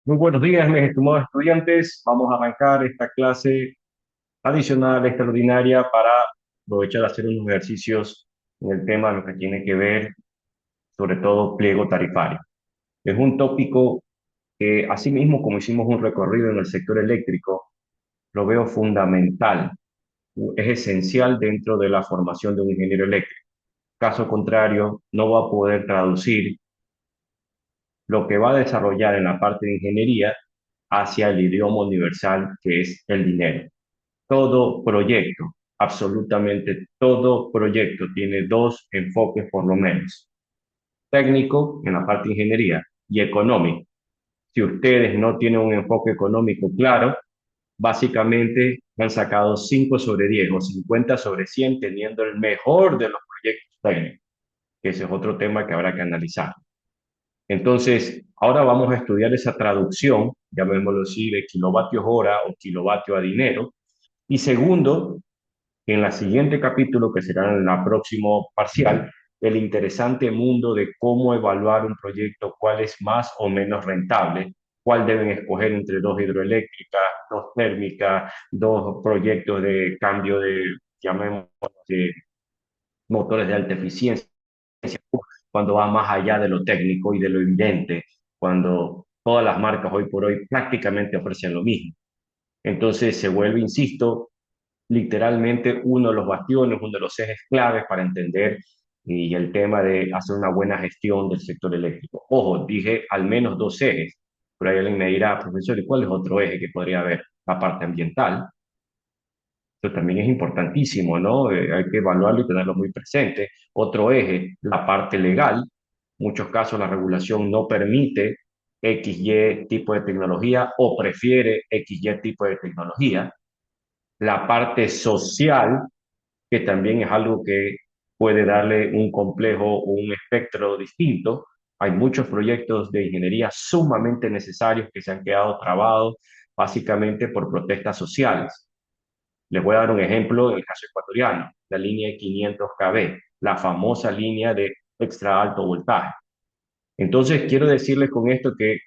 Muy buenos días, mis estimados estudiantes. Vamos a arrancar esta clase adicional, extraordinaria, para aprovechar de hacer unos ejercicios en el tema de lo que tiene que ver, sobre todo, pliego tarifario. Es un tópico que, asimismo, como hicimos un recorrido en el sector eléctrico, lo veo fundamental, es esencial dentro de la formación de un ingeniero eléctrico. Caso contrario, no va a poder traducir lo que va a desarrollar en la parte de ingeniería hacia el idioma universal que es el dinero. Todo proyecto, absolutamente todo proyecto tiene dos enfoques por lo menos: técnico en la parte de ingeniería y económico. Si ustedes no tienen un enfoque económico claro, básicamente han sacado 5 sobre 10 o 50 sobre 100 teniendo el mejor de los proyectos técnicos, que ese es otro tema que habrá que analizar. Entonces, ahora vamos a estudiar esa traducción, llamémoslo así, de kilovatios hora o kilovatio a dinero. Y segundo, en la siguiente capítulo, que será en la próximo parcial, el interesante mundo de cómo evaluar un proyecto, cuál es más o menos rentable, cuál deben escoger entre dos hidroeléctricas, dos térmicas, dos proyectos de cambio de, llamémoslo, de motores de alta eficiencia, cuando va más allá de lo técnico y de lo evidente, cuando todas las marcas hoy por hoy prácticamente ofrecen lo mismo. Entonces se vuelve, insisto, literalmente uno de los bastiones, uno de los ejes claves para entender y el tema de hacer una buena gestión del sector eléctrico. Ojo, dije al menos dos ejes, pero ahí alguien me dirá, profesor, ¿y cuál es otro eje que podría haber? La parte ambiental. Eso también es importantísimo, ¿no? Hay que evaluarlo y tenerlo muy presente. Otro eje, la parte legal. En muchos casos la regulación no permite XY tipo de tecnología o prefiere XY tipo de tecnología. La parte social, que también es algo que puede darle un complejo o un espectro distinto. Hay muchos proyectos de ingeniería sumamente necesarios que se han quedado trabados básicamente por protestas sociales. Les voy a dar un ejemplo en el caso ecuatoriano, la línea 500 kV, la famosa línea de extra alto voltaje. Entonces, quiero decirles con esto que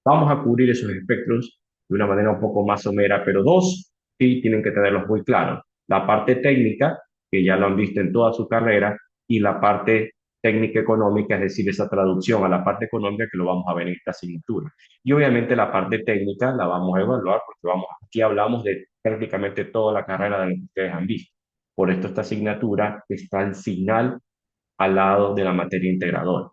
vamos a cubrir esos espectros de una manera un poco más somera, pero dos sí tienen que tenerlos muy claros: la parte técnica, que ya lo han visto en toda su carrera, y la parte técnica económica, es decir, esa traducción a la parte económica que lo vamos a ver en esta asignatura. Y obviamente la parte técnica la vamos a evaluar porque aquí hablamos de prácticamente toda la carrera de lo que ustedes han visto. Por esto esta asignatura está al final, al lado de la materia integradora.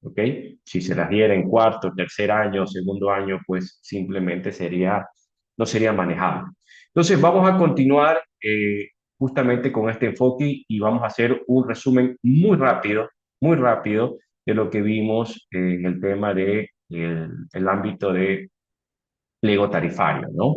¿Ok? Si se las diera en cuarto, tercer año, segundo año, pues simplemente no sería manejable. Entonces, vamos a continuar justamente con este enfoque y vamos a hacer un resumen muy rápido de lo que vimos en el tema de el ámbito de pliego tarifario, ¿no?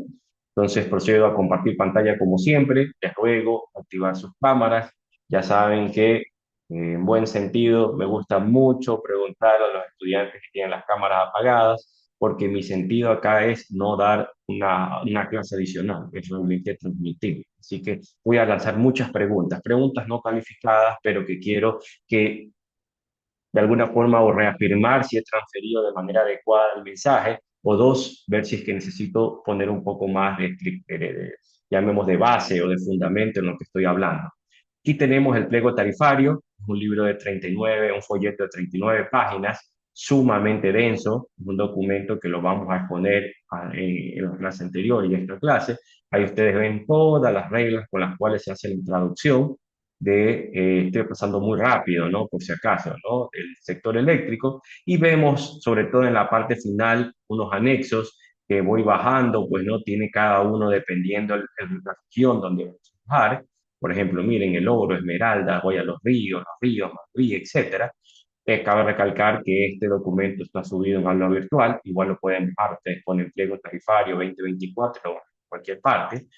Entonces procedo a compartir pantalla como siempre, les ruego activar sus cámaras. Ya saben que en buen sentido me gusta mucho preguntar a los estudiantes que tienen las cámaras apagadas, porque mi sentido acá es no dar una clase adicional, es realmente transmitir. Así que voy a lanzar muchas preguntas, preguntas no calificadas, pero que quiero que de alguna forma o reafirmar si he transferido de manera adecuada el mensaje, o dos, ver si es que necesito poner un poco más llamemos de base o de fundamento en lo que estoy hablando. Aquí tenemos el pliego tarifario, un libro de 39, un folleto de 39 páginas, sumamente denso, un documento que lo vamos a exponer en la clase anterior y en esta clase. Ahí ustedes ven todas las reglas con las cuales se hace la introducción estoy pasando muy rápido, ¿no? Por si acaso, ¿no? El sector eléctrico, y vemos, sobre todo en la parte final, unos anexos que voy bajando, pues no tiene cada uno dependiendo de la región donde voy a trabajar. Por ejemplo, miren, el oro, esmeralda, voy a los ríos, Madrid, etcétera. Cabe recalcar que este documento está subido en aula virtual, igual lo pueden bajar ustedes con el pliego tarifario 2024 o en cualquier parte.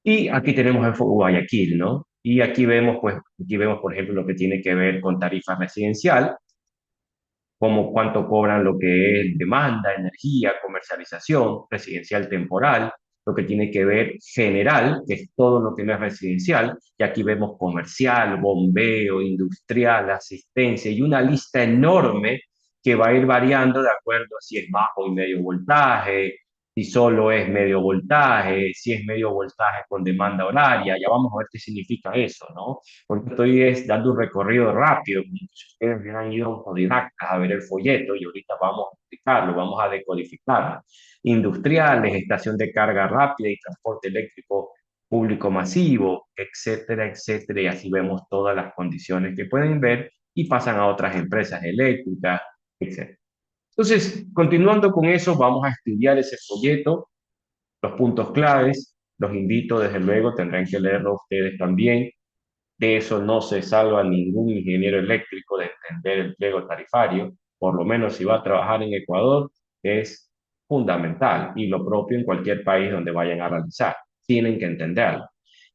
Y aquí tenemos el Guayaquil, ¿no? Y aquí vemos, pues, aquí vemos, por ejemplo, lo que tiene que ver con tarifa residencial, como cuánto cobran lo que es demanda, energía, comercialización, residencial temporal, lo que tiene que ver general, que es todo lo que no es residencial, y aquí vemos comercial, bombeo, industrial, asistencia, y una lista enorme que va a ir variando de acuerdo a si es bajo y medio voltaje, si solo es medio voltaje, si es medio voltaje con demanda horaria. Ya vamos a ver qué significa eso, ¿no? Porque estoy dando un recorrido rápido, como si ustedes hubieran ido autodidactas a ver el folleto y ahorita vamos a explicarlo, vamos a decodificarlo. Industriales, estación de carga rápida y transporte eléctrico público masivo, etcétera, etcétera, y así vemos todas las condiciones que pueden ver y pasan a otras empresas eléctricas, etcétera. Entonces, continuando con eso, vamos a estudiar ese folleto, los puntos claves, los invito, desde luego, tendrán que leerlo ustedes también. De eso no se salva ningún ingeniero eléctrico de entender el pliego tarifario, por lo menos si va a trabajar en Ecuador, es fundamental y lo propio en cualquier país donde vayan a realizar. Tienen que entenderlo.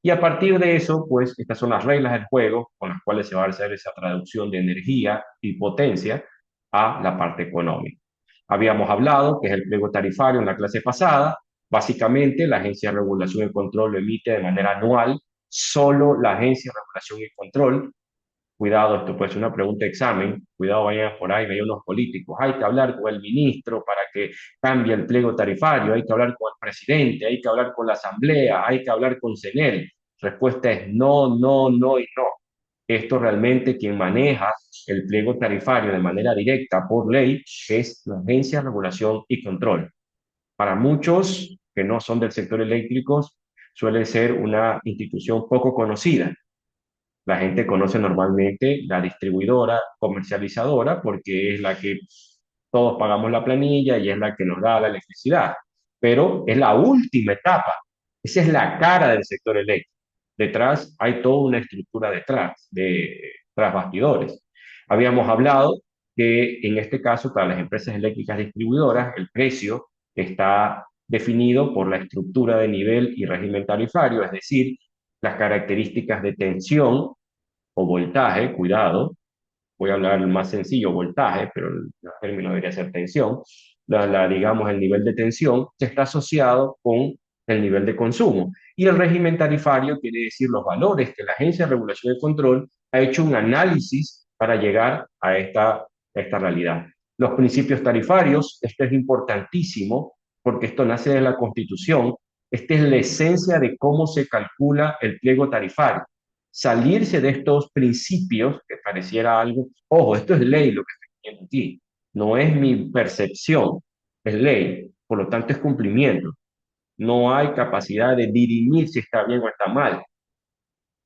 Y a partir de eso, pues estas son las reglas del juego con las cuales se va a hacer esa traducción de energía y potencia a la parte económica. Habíamos hablado que es el pliego tarifario en la clase pasada. Básicamente, la Agencia de Regulación y Control lo emite de manera anual. Solo la Agencia de Regulación y Control, cuidado, esto puede ser una pregunta de examen, cuidado, vayan por ahí, vayan unos políticos, hay que hablar con el ministro para que cambie el pliego tarifario, hay que hablar con el presidente, hay que hablar con la asamblea, hay que hablar con CENEL. Respuesta es no, no, no y no. Esto realmente quien maneja el pliego tarifario de manera directa por ley es la Agencia de Regulación y Control. Para muchos que no son del sector eléctrico, suele ser una institución poco conocida. La gente conoce normalmente la distribuidora comercializadora porque es la que todos pagamos la planilla y es la que nos da la electricidad. Pero es la última etapa. Esa es la cara del sector eléctrico. Detrás hay toda una estructura detrás, tras bastidores. Habíamos hablado que en este caso, para las empresas eléctricas distribuidoras, el precio está definido por la estructura de nivel y régimen tarifario, es decir, las características de tensión o voltaje, cuidado, voy a hablar más sencillo, voltaje, pero el término debería ser tensión, digamos, el nivel de tensión que está asociado con el nivel de consumo. Y el régimen tarifario quiere decir los valores que la Agencia de Regulación y Control ha hecho un análisis para llegar a esta realidad. Los principios tarifarios, esto es importantísimo porque esto nace de la Constitución, esta es la esencia de cómo se calcula el pliego tarifario. Salirse de estos principios, que pareciera algo, ojo, esto es ley lo que estoy diciendo aquí, no es mi percepción, es ley, por lo tanto es cumplimiento. No hay capacidad de dirimir si está bien o está mal.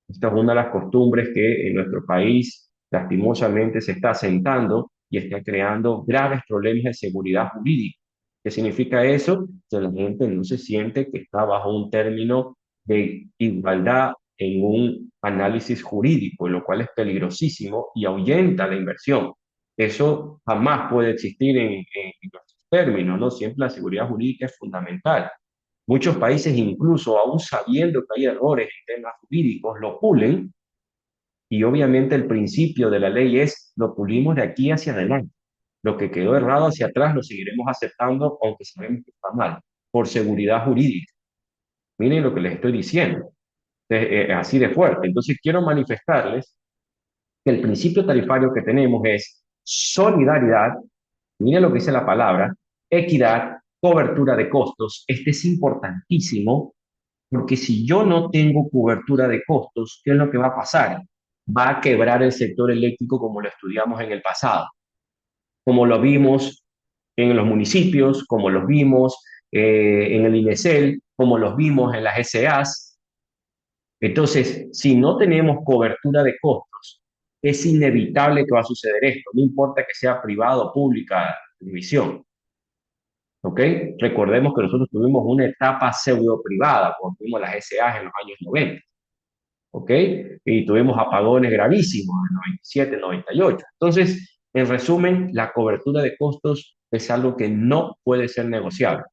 Esta es una de las costumbres que en nuestro país lastimosamente se está asentando y está creando graves problemas de seguridad jurídica. ¿Qué significa eso? Que la gente no se siente que está bajo un término de igualdad en un análisis jurídico, lo cual es peligrosísimo y ahuyenta la inversión. Eso jamás puede existir en nuestros términos, ¿no? Siempre la seguridad jurídica es fundamental. Muchos países, incluso aún sabiendo que hay errores en temas jurídicos, lo pulen y obviamente el principio de la ley es lo pulimos de aquí hacia adelante. Lo que quedó errado hacia atrás lo seguiremos aceptando aunque sabemos que está mal, por seguridad jurídica. Miren lo que les estoy diciendo, así de fuerte. Entonces quiero manifestarles que el principio tarifario que tenemos es solidaridad, miren lo que dice la palabra, equidad, cobertura de costos. Este es importantísimo porque si yo no tengo cobertura de costos, ¿qué es lo que va a pasar? Va a quebrar el sector eléctrico como lo estudiamos en el pasado, como lo vimos en los municipios, como los vimos en el INESEL, como los vimos en las SAs. Entonces, si no tenemos cobertura de costos, es inevitable que va a suceder esto, no importa que sea privado o pública la televisión. ¿Ok? Recordemos que nosotros tuvimos una etapa pseudo privada, cuando tuvimos las SAs en los años 90. ¿Ok? Y tuvimos apagones gravísimos en 97, 98. Entonces, en resumen, la cobertura de costos es algo que no puede ser negociable.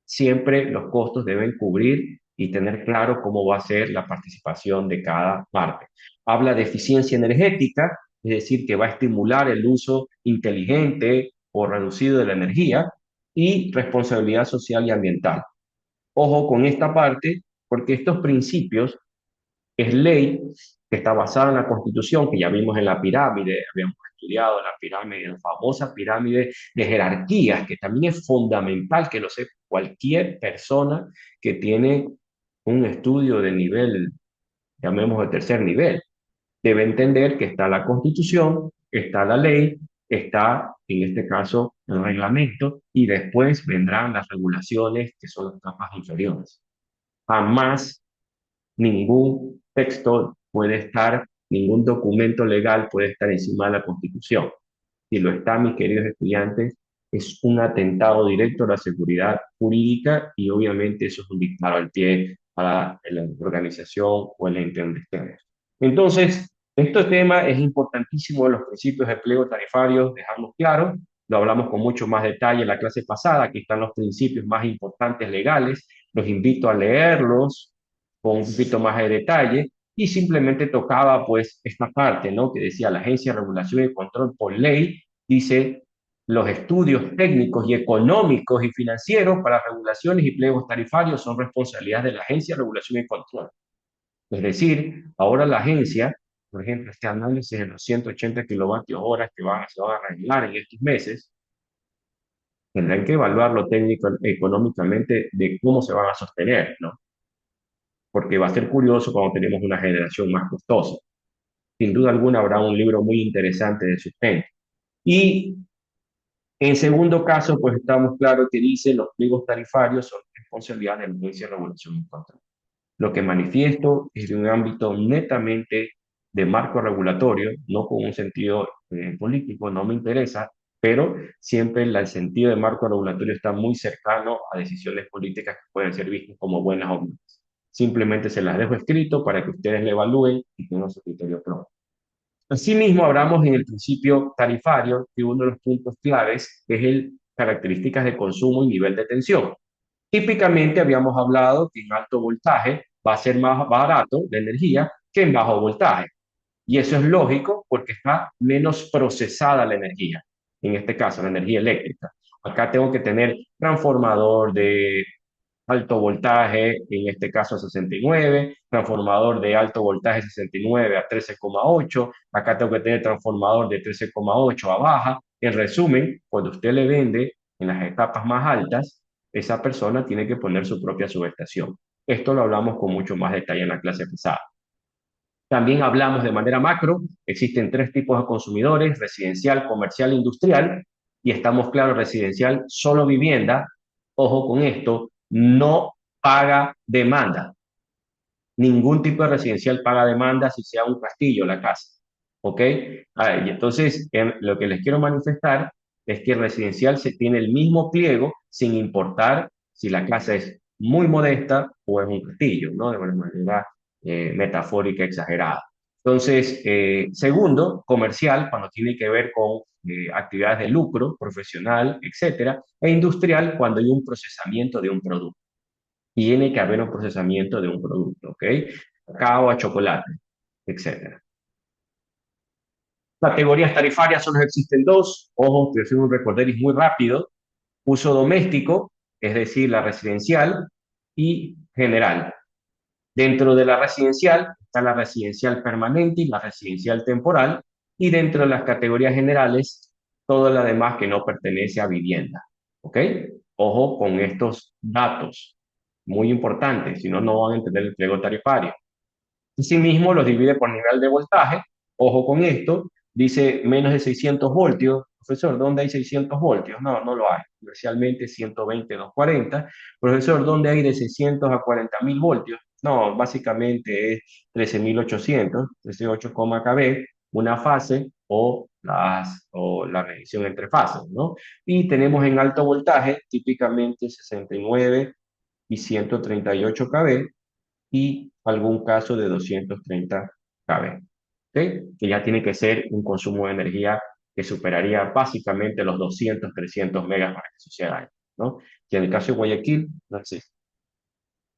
Siempre los costos deben cubrir y tener claro cómo va a ser la participación de cada parte. Habla de eficiencia energética, es decir, que va a estimular el uso inteligente o reducido de la energía y responsabilidad social y ambiental. Ojo con esta parte, porque estos principios es ley que está basada en la Constitución, que ya vimos en la pirámide, habíamos estudiado la pirámide, la famosa pirámide de jerarquías, que también es fundamental que lo sepa cualquier persona que tiene un estudio de nivel, llamemos de tercer nivel. Debe entender que está la Constitución, está la ley, está, en este caso, el reglamento, y después vendrán las regulaciones, que son las capas inferiores. Jamás ningún texto puede estar, ningún documento legal puede estar encima de la Constitución. Si lo está, mis queridos estudiantes, es un atentado directo a la seguridad jurídica y obviamente eso es un disparo al pie a la organización o el ente donde estemos. Entonces, este tema es importantísimo de los principios de pliego tarifario, dejamos claro, lo hablamos con mucho más detalle en la clase pasada, aquí están los principios más importantes legales, los invito a leerlos con un poquito más de detalle y simplemente tocaba pues esta parte, ¿no? Que decía la Agencia de Regulación y Control por ley, dice los estudios técnicos y económicos y financieros para regulaciones y pliegos tarifarios son responsabilidad de la Agencia de Regulación y Control. Es decir, ahora la agencia, por ejemplo, este análisis de los 180 kilovatios horas que se van a arreglar en estos meses, tendrán que evaluarlo técnico, económicamente de cómo se van a sostener, ¿no? Porque va a ser curioso cuando tenemos una generación más costosa. Sin duda alguna habrá un libro muy interesante de sustento. Y en segundo caso, pues estamos claros que dice los pliegos tarifarios son responsabilidad de la Agencia de Regulación y Control. Lo que manifiesto es de un ámbito netamente de marco regulatorio, no con un sentido político, no me interesa, pero siempre el sentido de marco regulatorio está muy cercano a decisiones políticas que pueden ser vistas como buenas o malas. Simplemente se las dejo escrito para que ustedes le evalúen y tengan su criterio propio. Asimismo, hablamos en el principio tarifario que uno de los puntos claves es el características de consumo y nivel de tensión. Típicamente habíamos hablado que en alto voltaje va a ser más barato la energía que en bajo voltaje. Y eso es lógico porque está menos procesada la energía, en este caso la energía eléctrica. Acá tengo que tener transformador de alto voltaje, en este caso a 69, transformador de alto voltaje 69 a 13,8, acá tengo que tener transformador de 13,8 a baja. En resumen, cuando usted le vende en las etapas más altas, esa persona tiene que poner su propia subestación. Esto lo hablamos con mucho más detalle en la clase pasada. También hablamos de manera macro, existen tres tipos de consumidores, residencial, comercial e industrial, y estamos claros, residencial, solo vivienda, ojo con esto, no paga demanda. Ningún tipo de residencial paga demanda si sea un castillo la casa. ¿Ok? Y entonces, lo que les quiero manifestar es que el residencial se tiene el mismo pliego sin importar si la casa es muy modesta o es un castillo, ¿no? De una manera metafórica exagerada. Entonces, segundo, comercial, cuando tiene que ver con actividades de lucro, profesional, etcétera, e industrial, cuando hay un procesamiento de un producto. Tiene que haber un procesamiento de un producto, ¿ok? Cacao a chocolate, etcétera. Categorías tarifarias solo existen dos. Ojo, que hacer un recorderis muy rápido. Uso doméstico, es decir, la residencial, y general. Dentro de la residencial está la residencial permanente y la residencial temporal, y dentro de las categorías generales, toda la demás que no pertenece a vivienda. ¿Ok? Ojo con estos datos, muy importantes, si no, no van a entender el pliego tarifario. Asimismo, los divide por nivel de voltaje. Ojo con esto, dice menos de 600 voltios. Profesor, ¿dónde hay 600 voltios? No, no lo hay. Comercialmente 120, 240. Profesor, ¿dónde hay de 600 a 40.000 voltios? No, básicamente es 13.800, 13.8 kb, una fase o la medición entre fases, ¿no? Y tenemos en alto voltaje típicamente 69 y 138 kb y algún caso de 230 kb, ¿ok? Que ya tiene que ser un consumo de energía que superaría básicamente los 200, 300 megas para que suceda, ¿no? Y en el caso de Guayaquil, no existe.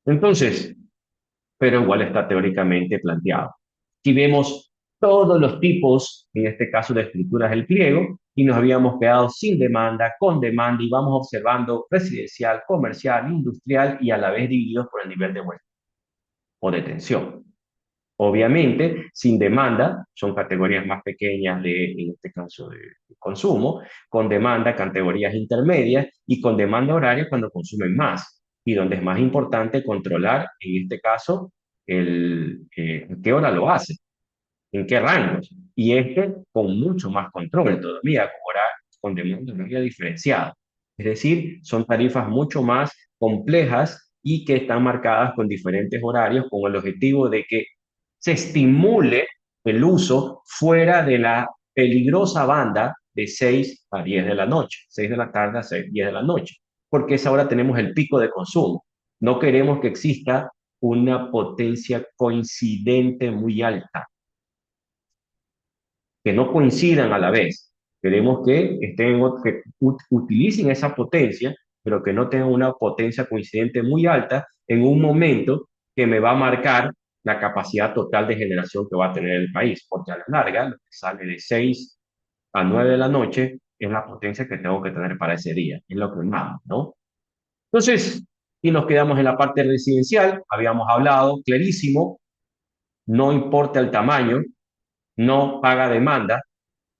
Entonces, pero igual está teóricamente planteado. Aquí vemos todos los tipos, en este caso de estructuras del pliego, y nos habíamos quedado sin demanda, con demanda, y vamos observando residencial, comercial, industrial, y a la vez divididos por el nivel de vuelta o de tensión. Obviamente, sin demanda, son categorías más pequeñas de, en este caso, de consumo, con demanda, categorías intermedias y con demanda horaria cuando consumen más. Y donde es más importante controlar, en este caso, en qué hora lo hace, en qué rangos. Y este con mucho más control todavía, como era con demanda horaria diferenciada. Es decir, son tarifas mucho más complejas y que están marcadas con diferentes horarios con el objetivo de que se estimule el uso fuera de la peligrosa banda de 6 a 10 de la noche, 6 de la tarde a 6, 10 de la noche, porque es ahora tenemos el pico de consumo. No queremos que exista una potencia coincidente muy alta, que no coincidan a la vez. Queremos que, que utilicen esa potencia, pero que no tengan una potencia coincidente muy alta en un momento que me va a marcar la capacidad total de generación que va a tener el país, porque a la larga, lo que sale de 6 a 9 de la noche es la potencia que tengo que tener para ese día, es lo que mando, ¿no? Entonces, y nos quedamos en la parte residencial, habíamos hablado clarísimo, no importa el tamaño, no paga demanda,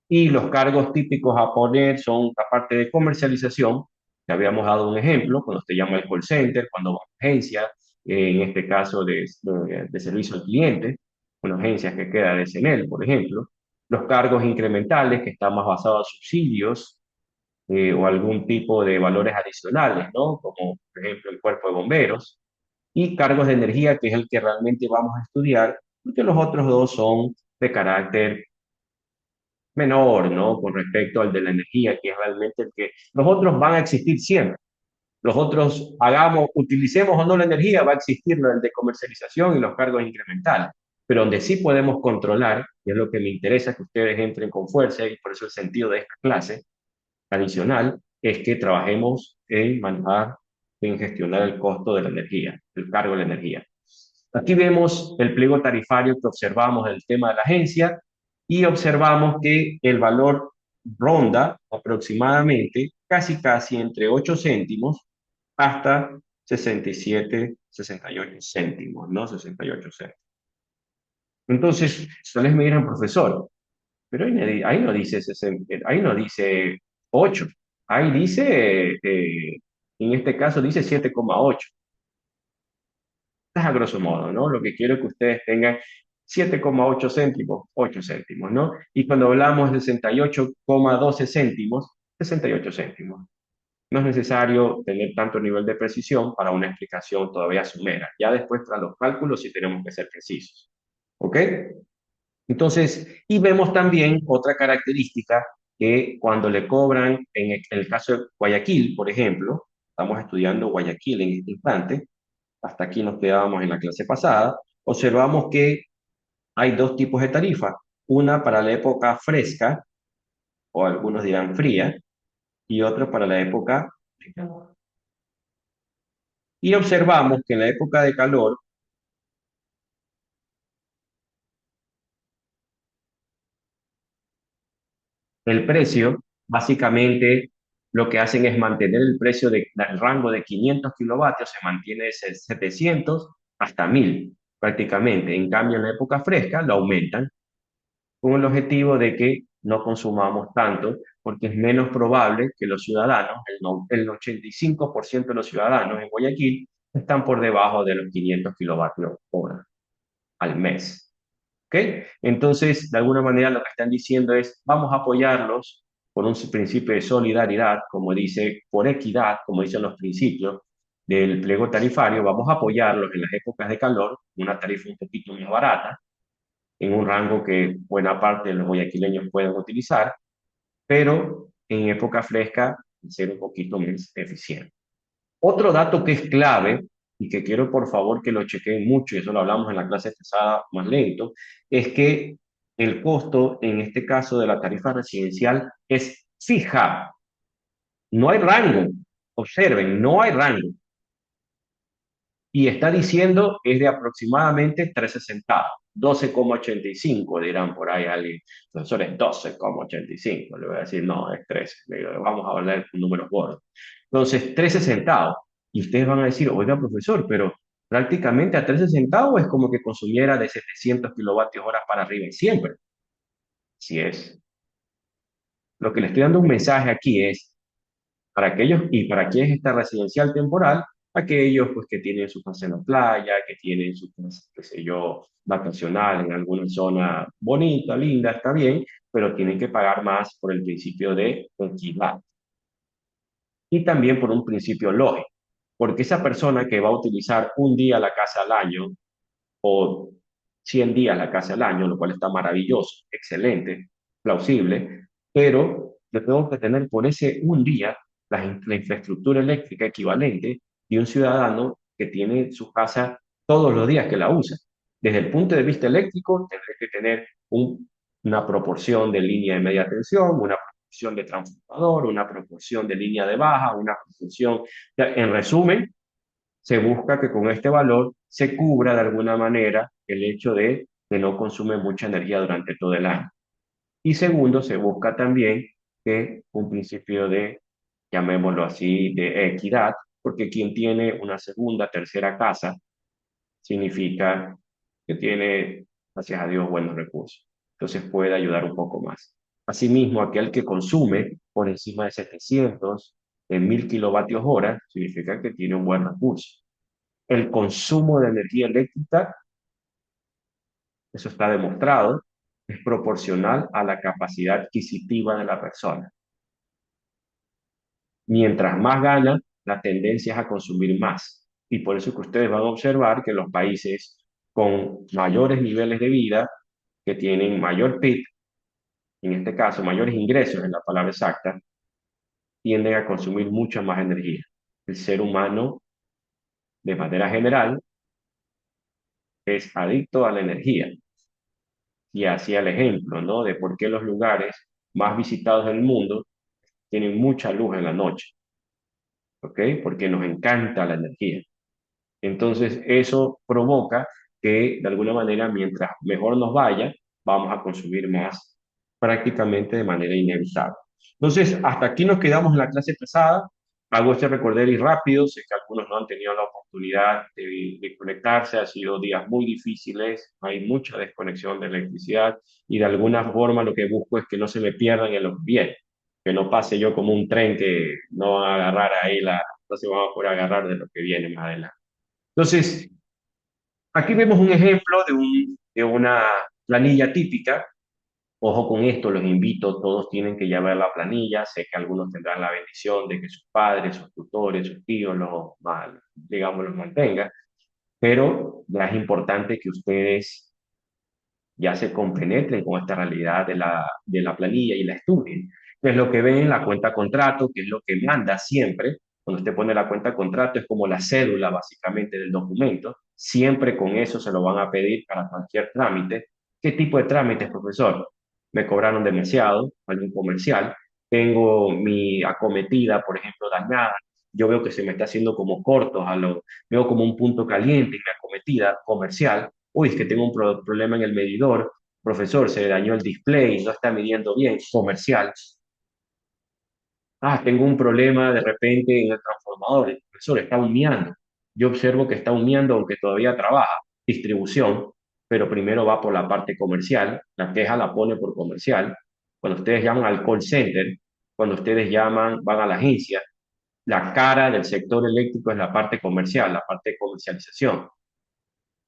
y los cargos típicos a poner son la parte de comercialización, que habíamos dado un ejemplo, cuando usted llama al call center, cuando va a una agencia, en este caso de servicio al cliente, una agencia que queda de CENEL, por ejemplo, los cargos incrementales, que están más basados en subsidios o algún tipo de valores adicionales, ¿no? Como, por ejemplo, el cuerpo de bomberos, y cargos de energía, que es el que realmente vamos a estudiar, porque los otros dos son de carácter menor, ¿no? Con respecto al de la energía, que es realmente el que los otros van a existir siempre. Los otros, hagamos, utilicemos o no la energía, va a existir el de comercialización y los cargos incrementales. Pero donde sí podemos controlar, y es lo que me interesa que ustedes entren con fuerza, y por eso el sentido de esta clase adicional, es que trabajemos en manejar, en gestionar el costo de la energía, el cargo de la energía. Aquí vemos el pliego tarifario que observamos del tema de la agencia y observamos que el valor ronda aproximadamente casi entre 8 céntimos hasta 67, 68 céntimos, ¿no? 68 céntimos. Entonces, ustedes me dirán, profesor, pero ahí no dice 60, ahí no dice 8, ahí dice, en este caso dice 7,8. Es a grosso modo, ¿no? Lo que quiero es que ustedes tengan 7,8 céntimos, 8 céntimos, ¿no? Y cuando hablamos de 68,12 céntimos, 68 céntimos. No es necesario tener tanto nivel de precisión para una explicación todavía sumera. Ya después, tras los cálculos, sí tenemos que ser precisos. ¿Ok? Entonces, y vemos también otra característica que cuando le cobran, en el caso de Guayaquil, por ejemplo, estamos estudiando Guayaquil en este instante, hasta aquí nos quedábamos en la clase pasada, observamos que hay dos tipos de tarifa, una para la época fresca, o algunos dirán fría, y otra para la época de calor. Y observamos que en la época de calor, el precio, básicamente, lo que hacen es mantener el precio del rango de 500 kilovatios, se mantiene de 700 hasta 1000 prácticamente. En cambio, en la época fresca lo aumentan con el objetivo de que no consumamos tanto, porque es menos probable que los ciudadanos, el 85% de los ciudadanos en Guayaquil, están por debajo de los 500 kilovatios hora al mes. ¿Ok? Entonces, de alguna manera lo que están diciendo es, vamos a apoyarlos por un principio de solidaridad, como dice, por equidad, como dicen los principios del pliego tarifario, vamos a apoyarlos en las épocas de calor, una tarifa un poquito más barata, en un rango que buena parte de los guayaquileños pueden utilizar, pero en época fresca ser un poquito más eficiente. Otro dato que es clave y que quiero por favor que lo chequeen mucho, y eso lo hablamos en la clase pasada más lento, es que el costo, en este caso de la tarifa residencial, es fija. No hay rango. Observen, no hay rango. Y está diciendo es de aproximadamente 13 centavos, 12,85 dirán por ahí alguien, profesor, es 12,85, le voy a decir, no, es 13, vamos a hablar de números gordos. Entonces, 13 centavos. Y ustedes van a decir, oiga, profesor, pero Prácticamente a 13 centavos es como que consumiera de 700 kilovatios horas para arriba y siempre. Si es. Lo que le estoy dando un mensaje aquí es para aquellos y para quien es esta residencial temporal, aquellos pues que tienen su casa en la playa, que tienen su casa, qué sé yo, vacacional en alguna zona bonita, linda, está bien, pero tienen que pagar más por el principio de equidad y también por un principio lógico, porque esa persona que va a utilizar un día la casa al año o 100 días la casa al año, lo cual está maravilloso, excelente, plausible, pero yo tengo que tener por ese un día la infraestructura eléctrica equivalente de un ciudadano que tiene su casa todos los días que la usa. Desde el punto de vista eléctrico, tendré que tener una proporción de línea de media tensión, una proporción de transformador, una proporción de línea de baja, una proporción, en resumen, se busca que con este valor se cubra de alguna manera el hecho de que no consume mucha energía durante todo el año. Y segundo, se busca también que un principio de, llamémoslo así, de equidad, porque quien tiene una segunda, tercera casa, significa que tiene, gracias a Dios, buenos recursos. Entonces puede ayudar un poco más. Asimismo, aquel que consume por encima de 700 en 1000 kilovatios hora, significa que tiene un buen recurso. El consumo de energía eléctrica, eso está demostrado, es proporcional a la capacidad adquisitiva de la persona. Mientras más gana, la tendencia es a consumir más. Y por eso que ustedes van a observar que los países con mayores niveles de vida, que tienen mayor PIB, en este caso mayores ingresos en la palabra exacta, tienden a consumir mucha más energía. El ser humano, de manera general, es adicto a la energía. Y hacía el ejemplo, ¿no? De por qué los lugares más visitados del mundo tienen mucha luz en la noche, ¿ok? Porque nos encanta la energía. Entonces, eso provoca que, de alguna manera, mientras mejor nos vaya, vamos a consumir más prácticamente de manera inevitable. Entonces, hasta aquí nos quedamos en la clase pasada. Hago este recorder y rápido. Sé que algunos no han tenido la oportunidad de conectarse. Han sido días muy difíciles. Hay mucha desconexión de electricidad y de alguna forma lo que busco es que no se me pierdan en los bienes, que no pase yo como un tren que no va a agarrar ahí no se va a poder agarrar de lo que viene más adelante. Entonces, aquí vemos un ejemplo de una planilla típica. Ojo con esto, los invito, todos tienen que ya ver la planilla. Sé que algunos tendrán la bendición de que sus padres, sus tutores, sus tíos digamos, los mantengan, pero ya es importante que ustedes ya se compenetren con esta realidad de la planilla y la estudien. ¿Qué es lo que ven? La cuenta contrato, que es lo que manda siempre. Cuando usted pone la cuenta contrato es como la cédula básicamente del documento. Siempre con eso se lo van a pedir para cualquier trámite. ¿Qué tipo de trámites, profesor? Me cobraron demasiado, algún comercial. Tengo mi acometida, por ejemplo, dañada. Yo veo que se me está haciendo como cortos, veo como un punto caliente en mi acometida comercial. Uy, es que tengo un problema en el medidor, profesor, se dañó el display, no está midiendo bien, comercial. Ah, tengo un problema de repente en el transformador, el profesor está humeando. Yo observo que está humeando aunque todavía trabaja, distribución, pero primero va por la parte comercial, la queja la pone por comercial. Cuando ustedes llaman al call center, cuando ustedes llaman, van a la agencia, la cara del sector eléctrico es la parte comercial, la parte de comercialización.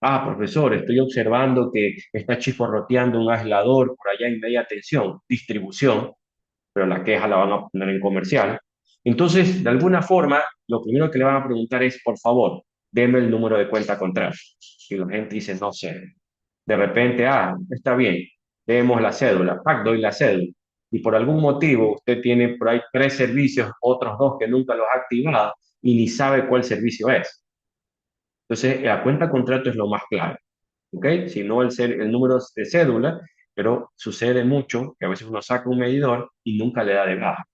Ah, profesor, estoy observando que está chisporroteando un aislador por allá en media tensión, distribución, pero la queja la van a poner en comercial. Entonces, de alguna forma, lo primero que le van a preguntar es, por favor, deme el número de cuenta contraria. Y la gente dice, no sé. De repente, ah, está bien, demos la cédula, doy la cédula. Y por algún motivo usted tiene por ahí 3 servicios, otros 2 que nunca los ha activado y ni sabe cuál servicio es. Entonces, la cuenta contrato es lo más clave, ¿ok? Si no el número de cédula, pero sucede mucho que a veces uno saca un medidor y nunca le da de baja.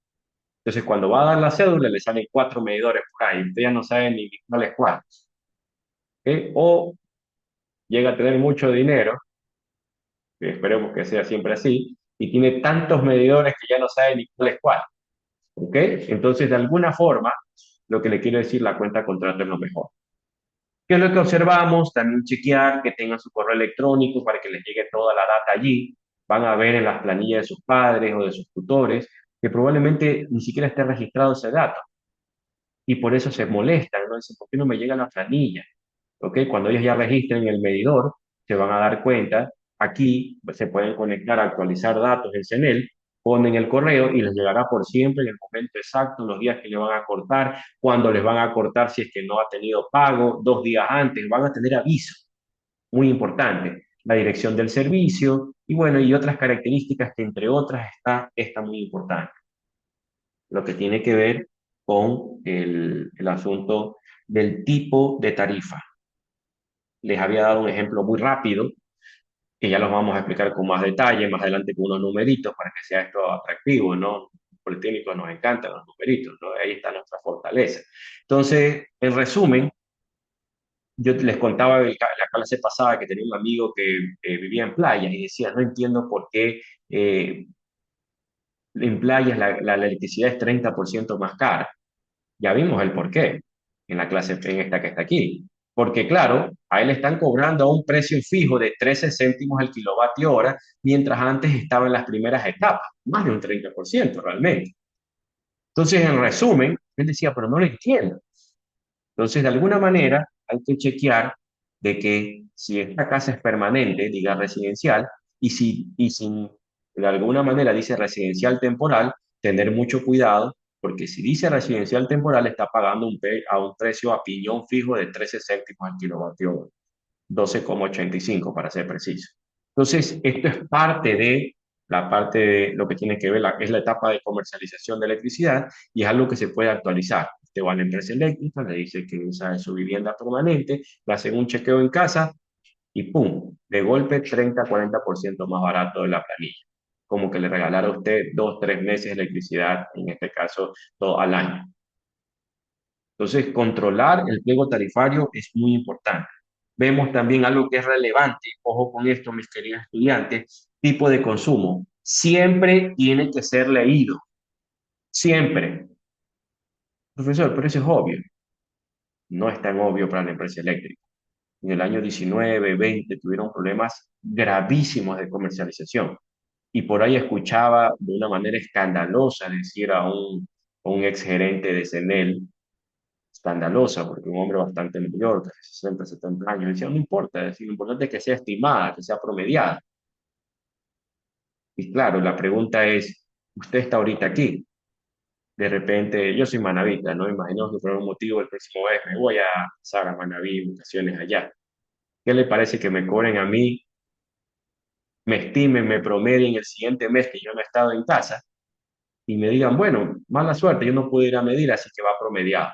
Entonces, cuando va a dar la cédula, le salen 4 medidores por ahí, usted ya no sabe ni cuál es cuál, ¿ok? O llega a tener mucho dinero, que esperemos que sea siempre así, y tiene tantos medidores que ya no sabe ni cuál es cuál, ¿ok? Entonces, de alguna forma, lo que le quiero decir, la cuenta contrato es lo mejor. ¿Qué es lo que observamos? También chequear que tengan su correo electrónico para que les llegue toda la data allí. Van a ver en las planillas de sus padres o de sus tutores que probablemente ni siquiera esté registrado ese dato y por eso se molestan, ¿no? Dicen, ¿por qué no me llega la planilla? ¿Ok? Cuando ellos ya registren el medidor, se van a dar cuenta, aquí se pueden conectar a actualizar datos en CENEL, ponen el correo y les llegará por siempre en el momento exacto, los días que le van a cortar, cuando les van a cortar si es que no ha tenido pago, 2 días antes, van a tener aviso, muy importante, la dirección del servicio y bueno, y otras características que entre otras está esta muy importante, lo que tiene que ver con el asunto del tipo de tarifa. Les había dado un ejemplo muy rápido, que ya los vamos a explicar con más detalle más adelante con unos numeritos para que sea esto atractivo, ¿no? Politécnicos nos encantan los numeritos, ¿no? Ahí está nuestra fortaleza. Entonces, en resumen, yo les contaba la clase pasada que tenía un amigo que vivía en playas y decía, no entiendo por qué en playas la electricidad es 30% más cara. Ya vimos el por qué en la clase, en esta que está aquí. Porque claro, a él le están cobrando a un precio fijo de 13 céntimos el kilovatio hora, mientras antes estaba en las primeras etapas, más de un 30% realmente. Entonces, en resumen, él decía, pero no lo entiendo. Entonces, de alguna manera, hay que chequear de que si esta casa es permanente, diga residencial, y si de alguna manera dice residencial temporal, tener mucho cuidado, porque si dice residencial temporal, está pagando a un precio a piñón fijo de 13 céntimos al kilovatio hora, 12,85 para ser preciso. Entonces, esto es parte de la parte de lo que tiene que ver, es la etapa de comercialización de electricidad y es algo que se puede actualizar. Usted va a la empresa eléctrica, le dice que usa su vivienda permanente, le hacen un chequeo en casa y ¡pum! De golpe 30-40% más barato de la planilla. Como que le regalara a usted 2-3 meses de electricidad, en este caso, todo al año. Entonces, controlar el pliego tarifario es muy importante. Vemos también algo que es relevante, ojo con esto, mis queridos estudiantes, tipo de consumo. Siempre tiene que ser leído, siempre. Profesor, pero eso es obvio. No es tan obvio para la empresa eléctrica. En el año 19, 20 tuvieron problemas gravísimos de comercialización. Y por ahí escuchaba de una manera escandalosa decir a un exgerente de CENEL, escandalosa, porque un hombre bastante mayor, de 60, 70 años, decía, no importa, es decir, lo importante es que sea estimada, que sea promediada. Y claro, la pregunta es, usted está ahorita aquí, de repente, yo soy manabita, ¿no? Imagino que por algún motivo el próximo mes me voy a pasar a Manaví, vacaciones allá. ¿Qué le parece que me cobren a mí, me estimen, me promedien el siguiente mes que yo no he estado en casa y me digan, bueno, mala suerte, yo no puedo ir a medir, así que va promediado?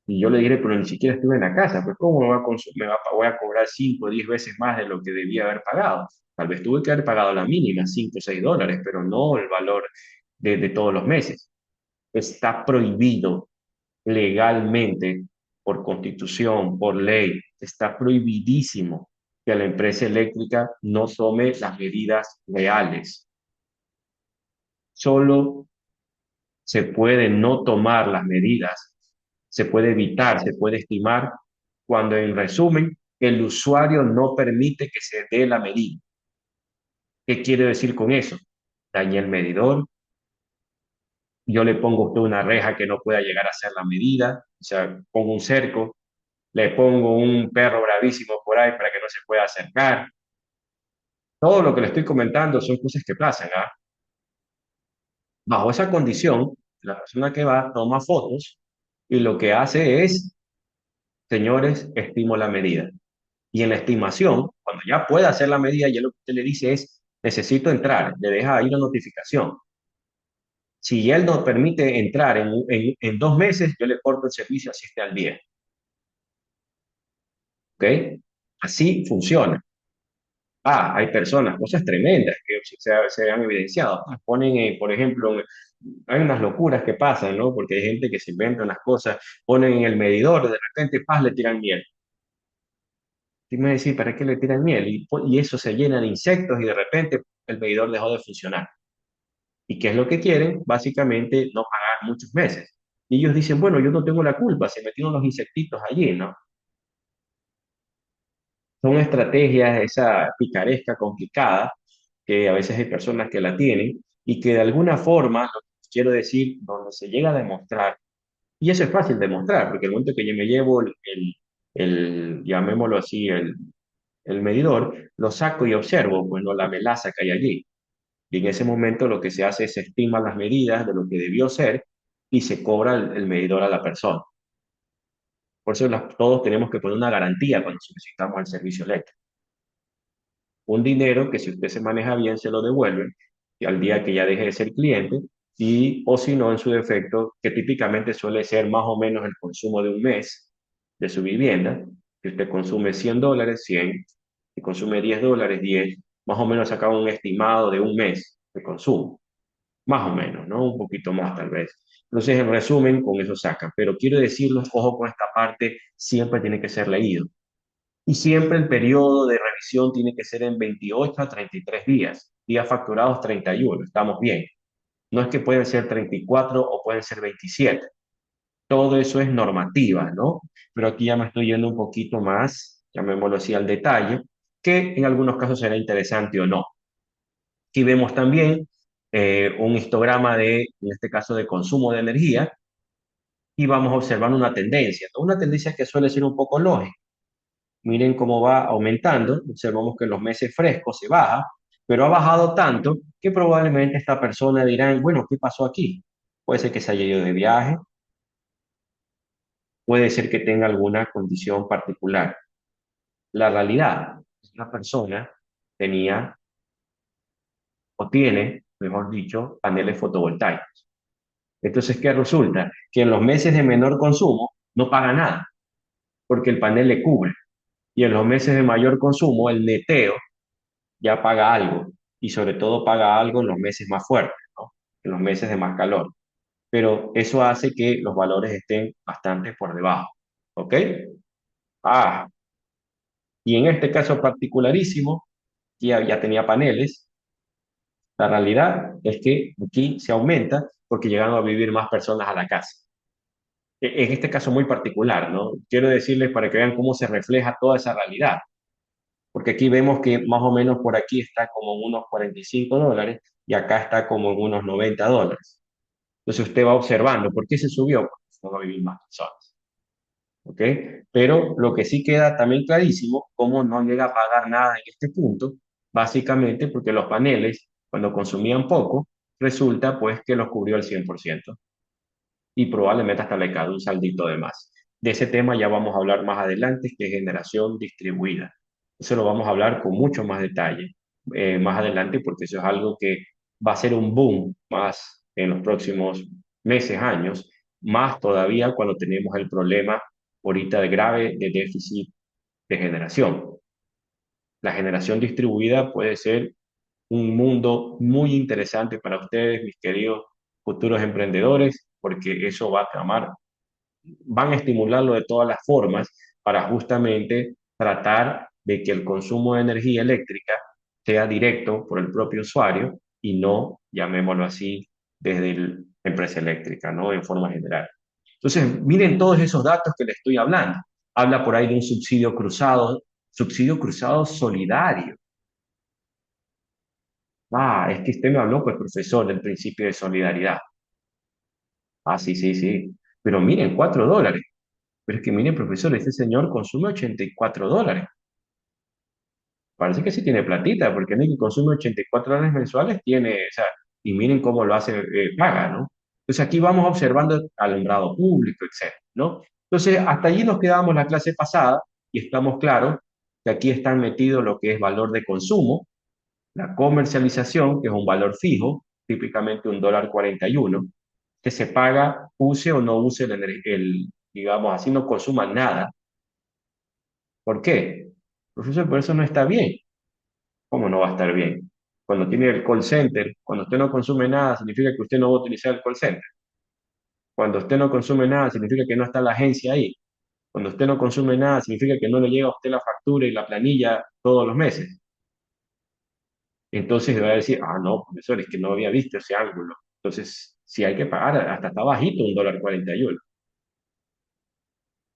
Y yo le diré, pero ni siquiera estuve en la casa, pues ¿cómo voy a cobrar 5 o 10 veces más de lo que debía haber pagado? Tal vez tuve que haber pagado la mínima, 5 o 6 dólares, pero no el valor de todos los meses. Está prohibido legalmente, por constitución, por ley, está prohibidísimo que la empresa eléctrica no tome las medidas reales. Solo se puede no tomar las medidas, se puede evitar, se puede estimar, cuando en resumen el usuario no permite que se dé la medida. ¿Qué quiere decir con eso? Dañé el medidor, yo le pongo a usted una reja que no pueda llegar a ser la medida, o sea, pongo un cerco, le pongo un perro bravísimo por ahí para que no se pueda acercar. Todo lo que le estoy comentando son cosas que pasan, ¿ah? Bajo esa condición, la persona que va toma fotos y lo que hace es, señores, estimo la medida. Y en la estimación, cuando ya puede hacer la medida, ya lo que usted le dice es, necesito entrar, le deja ahí una notificación. Si él no permite entrar en 2 meses, yo le corto el servicio así esté al día. ¿Ok? Así funciona. Hay personas, cosas tremendas que se han evidenciado. Ponen, por ejemplo, hay unas locuras que pasan, ¿no? Porque hay gente que se inventa unas cosas, ponen en el medidor, de repente, paz, le tiran miel. Y me decís, ¿para qué le tiran miel? Y eso se llena de insectos y de repente el medidor dejó de funcionar. ¿Y qué es lo que quieren? Básicamente no pagar muchos meses. Y ellos dicen, bueno, yo no tengo la culpa, se metieron los insectitos allí, ¿no? Son estrategias, esa picaresca complicada, que a veces hay personas que la tienen y que de alguna forma, lo que quiero decir, donde se llega a demostrar, y eso es fácil de demostrar, porque el momento que yo me llevo llamémoslo así, el medidor, lo saco y observo, pues no la melaza que hay allí. Y en ese momento lo que se hace es se estiman las medidas de lo que debió ser y se cobra el medidor a la persona. Por eso todos tenemos que poner una garantía cuando solicitamos el servicio eléctrico. Un dinero que si usted se maneja bien se lo devuelve y al día que ya deje de ser cliente y o si no en su defecto, que típicamente suele ser más o menos el consumo de un mes de su vivienda, si usted consume $100, 100, si consume $10, 10, más o menos saca un estimado de un mes de consumo, más o menos, ¿no? Un poquito más tal vez. Entonces, en resumen, con eso saca. Pero quiero decirles, ojo con esta parte, siempre tiene que ser leído. Y siempre el periodo de revisión tiene que ser en 28 a 33 días, días facturados 31, estamos bien. No es que pueden ser 34 o pueden ser 27. Todo eso es normativa, ¿no? Pero aquí ya me estoy yendo un poquito más, llamémoslo así, al detalle, que en algunos casos será interesante o no. Aquí vemos también un histograma de, en este caso, de consumo de energía y vamos observando una tendencia, ¿no? Una tendencia que suele ser un poco lógica. Miren cómo va aumentando. Observamos que en los meses frescos se baja, pero ha bajado tanto que probablemente esta persona dirá, bueno, ¿qué pasó aquí? Puede ser que se haya ido de viaje, puede ser que tenga alguna condición particular. La realidad es que la persona tenía o tiene, mejor dicho, paneles fotovoltaicos. Entonces, ¿qué resulta? Que en los meses de menor consumo no paga nada, porque el panel le cubre. Y en los meses de mayor consumo, el neteo ya paga algo y sobre todo paga algo en los meses más fuertes, ¿no? En los meses de más calor. Pero eso hace que los valores estén bastante por debajo, ¿ok? Ah, y en este caso particularísimo, ya tenía paneles. La realidad es que aquí se aumenta porque llegan a vivir más personas a la casa. En este caso muy particular, ¿no? Quiero decirles para que vean cómo se refleja toda esa realidad. Porque aquí vemos que más o menos por aquí está como en unos $45 y acá está como en unos $90. Entonces usted va observando, ¿por qué se subió? Porque no va a vivir más personas, ¿ok? Pero lo que sí queda también clarísimo, cómo no llega a pagar nada en este punto, básicamente porque los paneles, cuando consumían poco, resulta pues que los cubrió al 100% y probablemente hasta le cae un saldito de más. De ese tema ya vamos a hablar más adelante, que es generación distribuida. Eso lo vamos a hablar con mucho más detalle más adelante, porque eso es algo que va a ser un boom más en los próximos meses, años, más todavía cuando tenemos el problema ahorita de grave de déficit de generación. La generación distribuida puede ser un mundo muy interesante para ustedes, mis queridos futuros emprendedores, porque eso va a tramar, van a estimularlo de todas las formas para justamente tratar de que el consumo de energía eléctrica sea directo por el propio usuario y no, llamémoslo así, desde la empresa eléctrica, ¿no? En forma general. Entonces, miren todos esos datos que les estoy hablando. Habla por ahí de un subsidio cruzado solidario. Ah, es que usted me habló, pues, profesor, del principio de solidaridad. Ah, sí, sí, sí. Pero miren, $4. Pero es que, mire, profesor, este señor consume $84. Parece que sí tiene platita, porque alguien que consume $84 mensuales tiene, o sea, y miren cómo lo hace, paga, ¿no? Entonces aquí vamos observando alumbrado público, etcétera, ¿no? Entonces, hasta allí nos quedamos la clase pasada y estamos claros que aquí están metidos lo que es valor de consumo, la comercialización, que es un valor fijo, típicamente $1.41, que se paga, use o no use digamos así, no consuma nada. ¿Por qué? Profesor, por eso no está bien. ¿Cómo no va a estar bien? Cuando tiene el call center, cuando usted no consume nada, significa que usted no va a utilizar el call center. Cuando usted no consume nada, significa que no está la agencia ahí. Cuando usted no consume nada, significa que no le llega a usted la factura y la planilla todos los meses. Entonces va a decir, ah, no, profesor, es que no había visto ese ángulo. Entonces si hay que pagar, hasta está bajito $1.41.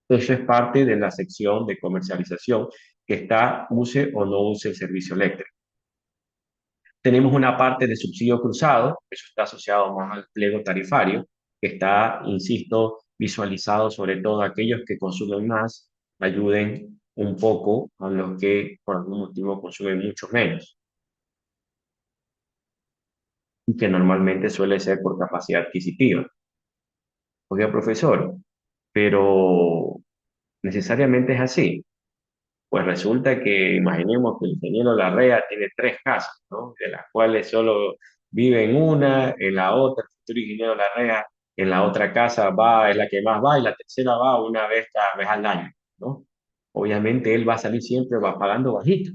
Eso es parte de la sección de comercialización que está, use o no use el servicio eléctrico. Tenemos una parte de subsidio cruzado, eso está asociado más al pliego tarifario, que está, insisto, visualizado sobre todo aquellos que consumen más, ayuden un poco a los que por algún motivo consumen mucho menos, y que normalmente suele ser por capacidad adquisitiva. Oiga, profesor, pero necesariamente es así. Pues resulta que, imaginemos que el ingeniero Larrea tiene tres casas, ¿no? De las cuales solo vive en una, en la otra, el futuro ingeniero Larrea, en la otra casa va, es la que más va, y la tercera va una vez cada vez al año, ¿no? Obviamente él va a salir siempre, va pagando bajito,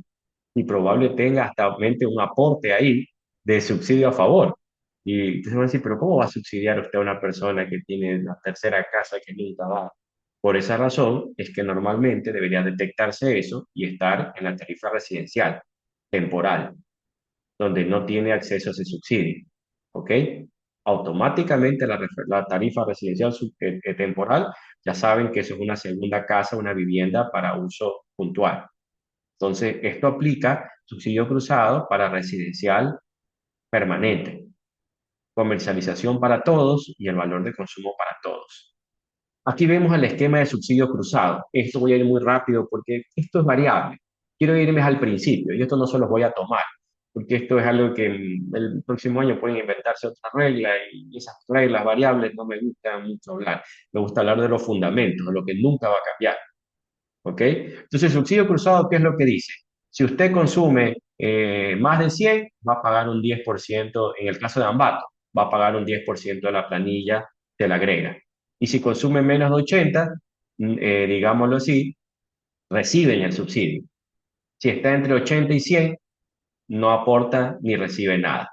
y probable tenga hasta mente un aporte ahí de subsidio a favor. Y entonces van a decir, pero ¿cómo va a subsidiar usted a una persona que tiene la tercera casa que nunca va? Por esa razón es que normalmente debería detectarse eso y estar en la tarifa residencial temporal, donde no tiene acceso a ese subsidio. ¿Ok? Automáticamente la tarifa residencial temporal, ya saben que eso es una segunda casa, una vivienda para uso puntual. Entonces, esto aplica subsidio cruzado para residencial permanente, comercialización para todos y el valor de consumo para todos. Aquí vemos el esquema de subsidio cruzado. Esto voy a ir muy rápido porque esto es variable. Quiero irme al principio y esto no se los voy a tomar, porque esto es algo que el próximo año pueden inventarse otra regla y esas reglas variables no me gusta mucho hablar. Me gusta hablar de los fundamentos, de lo que nunca va a cambiar. ¿Ok? Entonces, subsidio cruzado, ¿qué es lo que dice? Si usted consume más de 100, va a pagar un 10%, en el caso de Ambato, va a pagar un 10% de la planilla, se la agrega. Y si consume menos de 80, digámoslo así, reciben el subsidio. Si está entre 80 y 100, no aporta ni recibe nada.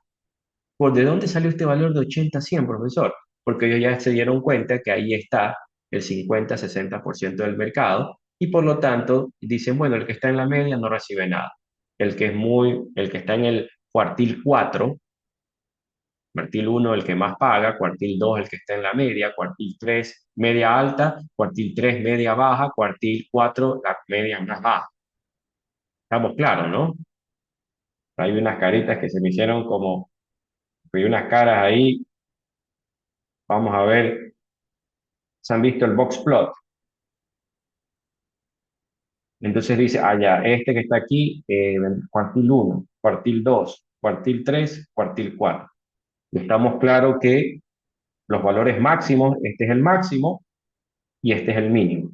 ¿Por de dónde salió este valor de 80 a 100, profesor? Porque ellos ya se dieron cuenta que ahí está el 50-60% del mercado y por lo tanto dicen, bueno, el que está en la media no recibe nada. El que está en el cuartil 4, cuartil 1 el que más paga, cuartil 2 el que está en la media, cuartil 3 media alta, cuartil 3 media baja, cuartil 4 la media más baja. Estamos claros, ¿no? Hay unas caritas que se me hicieron como, hay unas caras ahí, vamos a ver, ¿se han visto el box plot? Entonces dice, ah, ya, este que está aquí, cuartil 1, cuartil 2, cuartil 3, cuartil 4. Estamos claros que los valores máximos, este es el máximo y este es el mínimo.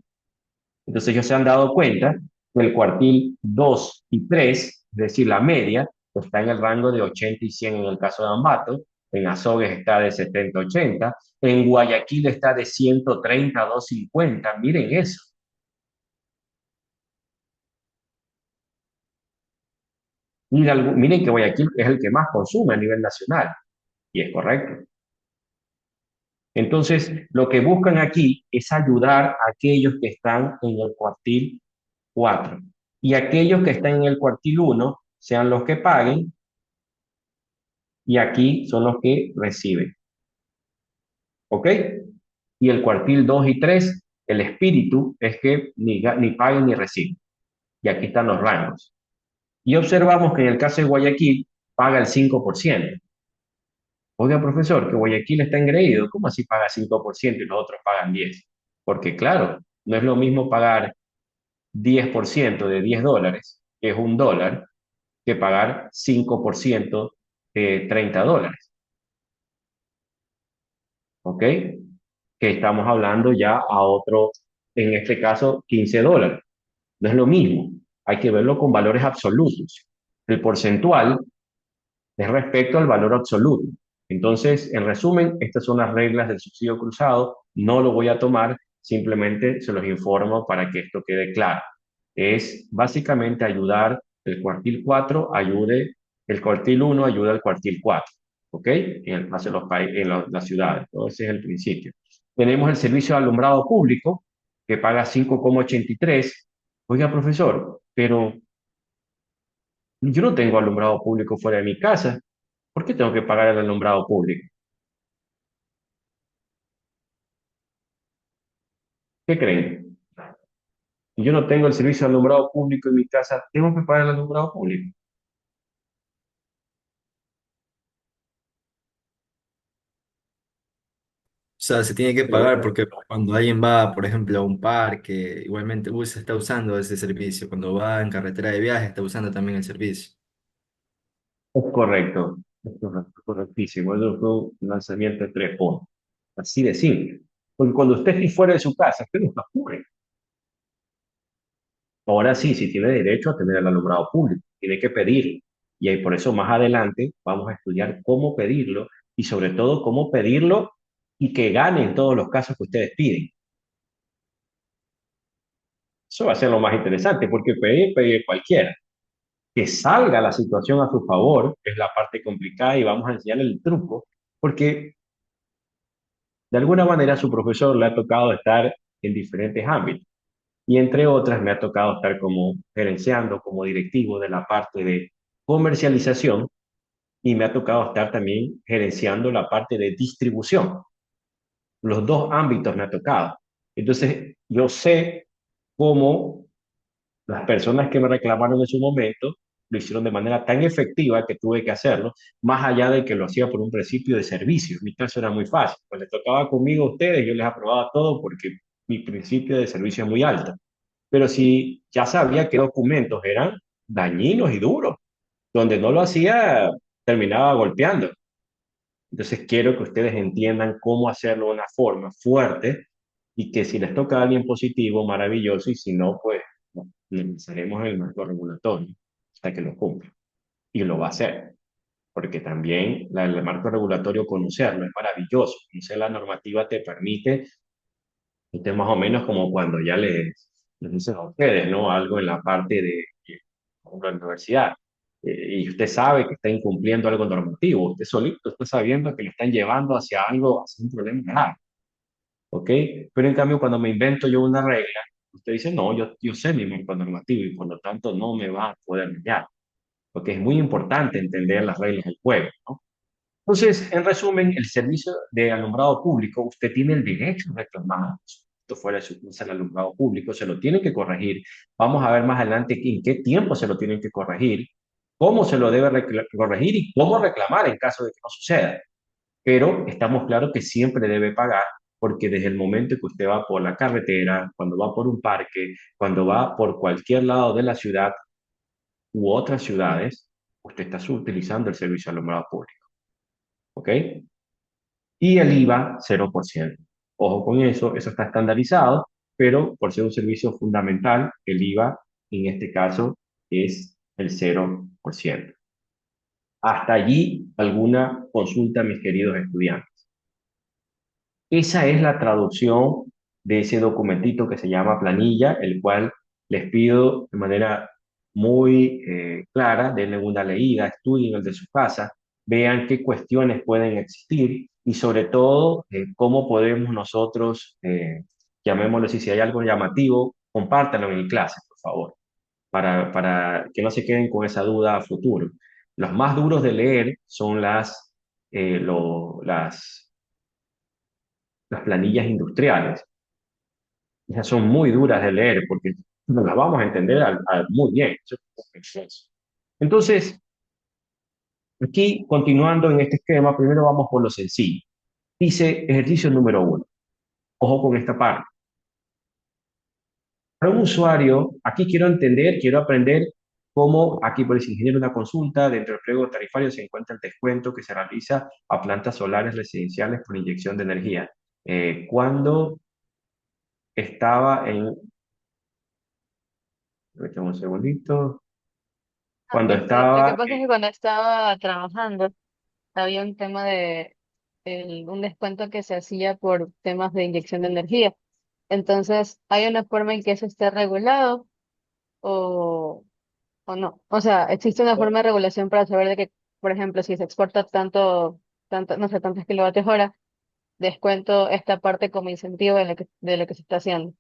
Entonces ellos se han dado cuenta que el cuartil 2 y 3, es decir, la media, está en el rango de 80 y 100 en el caso de Ambato, en Azogues está de 70 a 80, en Guayaquil está de 130 a 250, miren eso. Miren que Guayaquil es el que más consume a nivel nacional, y es correcto. Entonces, lo que buscan aquí es ayudar a aquellos que están en el cuartil 4 y aquellos que están en el cuartil 1 sean los que paguen y aquí son los que reciben. ¿Ok? Y el cuartil 2 y 3, el espíritu es que ni paguen ni reciben. Y aquí están los rangos. Y observamos que en el caso de Guayaquil paga el 5%. Oiga, profesor, que Guayaquil está engreído. ¿Cómo así paga 5% y los otros pagan 10%? Porque claro, no es lo mismo pagar 10% de $10, que es $1, que pagar 5% de $30. ¿Ok? Que estamos hablando ya a otro, en este caso, $15. No es lo mismo. Hay que verlo con valores absolutos. El porcentual es respecto al valor absoluto. Entonces, en resumen, estas son las reglas del subsidio cruzado. No lo voy a tomar, simplemente se los informo para que esto quede claro. Es básicamente ayudar el cuartil 4, ayude el cuartil 1, ayuda al cuartil 4. ¿Ok? En el caso de los países, en las ciudades. ¿No? Ese es el principio. Tenemos el servicio de alumbrado público, que paga 5,83. Oiga, profesor, pero yo no tengo alumbrado público fuera de mi casa. ¿Por qué tengo que pagar el alumbrado público? ¿Qué creen? Si yo no tengo el servicio de alumbrado público en mi casa, ¿tengo que pagar el alumbrado público? O sea, se tiene que pagar Pregunta. porque cuando alguien va, por ejemplo, a un parque, igualmente está usando ese servicio. Cuando va en carretera de viaje, está usando también el servicio. Es correcto, es correcto, correctísimo. Eso fue un lanzamiento de 3 puntos. Así de simple. Porque cuando usted esté fuera de su casa, usted no está cubre. Ahora sí, sí tiene derecho a tener el alumbrado público, tiene que pedirlo. Y ahí por eso más adelante vamos a estudiar cómo pedirlo y sobre todo cómo pedirlo y que gane en todos los casos que ustedes piden. Eso va a ser lo más interesante, porque pedir cualquiera. Que salga la situación a su favor es la parte complicada y vamos a enseñarle el truco, porque de alguna manera su profesor le ha tocado estar en diferentes ámbitos y entre otras me ha tocado estar como gerenciando, como directivo de la parte de comercialización y me ha tocado estar también gerenciando la parte de distribución. Los dos ámbitos me ha tocado. Entonces, yo sé cómo las personas que me reclamaron en su momento lo hicieron de manera tan efectiva que tuve que hacerlo, más allá de que lo hacía por un principio de servicio. En mi caso era muy fácil. Pues les tocaba conmigo a ustedes, yo les aprobaba todo porque mi principio de servicio es muy alto. Pero si ya sabía qué documentos eran dañinos y duros, donde no lo hacía, terminaba golpeando. Entonces quiero que ustedes entiendan cómo hacerlo de una forma fuerte y que si les toca a alguien positivo, maravilloso, y si no, pues no, necesitaremos el marco regulatorio hasta que lo cumpla. Y lo va a hacer, porque también el marco regulatorio, conocerlo es maravilloso. Conocer la normativa te permite, usted más o menos como cuando ya les dicen a ustedes, ¿no? Algo en la parte de la universidad. Y usted sabe que está incumpliendo algo normativo, usted solito está sabiendo que le están llevando hacia algo, hacia un problema grave, ¿ok? Pero en cambio, cuando me invento yo una regla, usted dice, no, yo sé mi marco normativo y por lo tanto no me va a poder engañar, porque es muy importante entender las reglas del juego, ¿no? Entonces, en resumen, el servicio de alumbrado público, usted tiene el derecho de reclamar. Esto fuera de su casa el alumbrado público, se lo tiene que corregir. Vamos a ver más adelante en qué tiempo se lo tienen que corregir, cómo se lo debe corregir y cómo reclamar en caso de que no suceda. Pero estamos claros que siempre debe pagar, porque desde el momento que usted va por la carretera, cuando va por un parque, cuando va por cualquier lado de la ciudad u otras ciudades, usted está utilizando el servicio de alumbrado público. ¿Ok? Y el IVA 0%. Ojo con eso está estandarizado, pero por ser un servicio fundamental, el IVA en este caso es el 0%. Hasta allí alguna consulta, mis queridos estudiantes. Esa es la traducción de ese documentito que se llama planilla, el cual les pido de manera muy clara, denle una leída, estudien el de su casa, vean qué cuestiones pueden existir y sobre todo cómo podemos nosotros, llamémoslo así, si hay algo llamativo, compártanlo en clase, por favor, para que no se queden con esa duda a futuro. Los más duros de leer son las planillas industriales. Esas son muy duras de leer porque no las vamos a entender muy bien. Entonces, aquí, continuando en este esquema, primero vamos por lo sencillo. Dice ejercicio número 1. Ojo con esta parte. Para un usuario, aquí quiero entender, quiero aprender cómo aquí por el ingeniero una consulta, dentro del pliego tarifario se encuentra el descuento que se realiza a plantas solares residenciales por inyección de energía. Cuando estaba en, permítame un segundito, cuando Lo que estaba pasa es que cuando estaba trabajando había un tema de un descuento que se hacía por temas de inyección de energía. Entonces, ¿hay una forma en que eso esté regulado o, o no? O sea, ¿existe una forma de regulación para saber de que, por ejemplo, si se exporta tanto, no sé, tantos kilovatios hora, descuento esta parte como incentivo de lo que se está haciendo?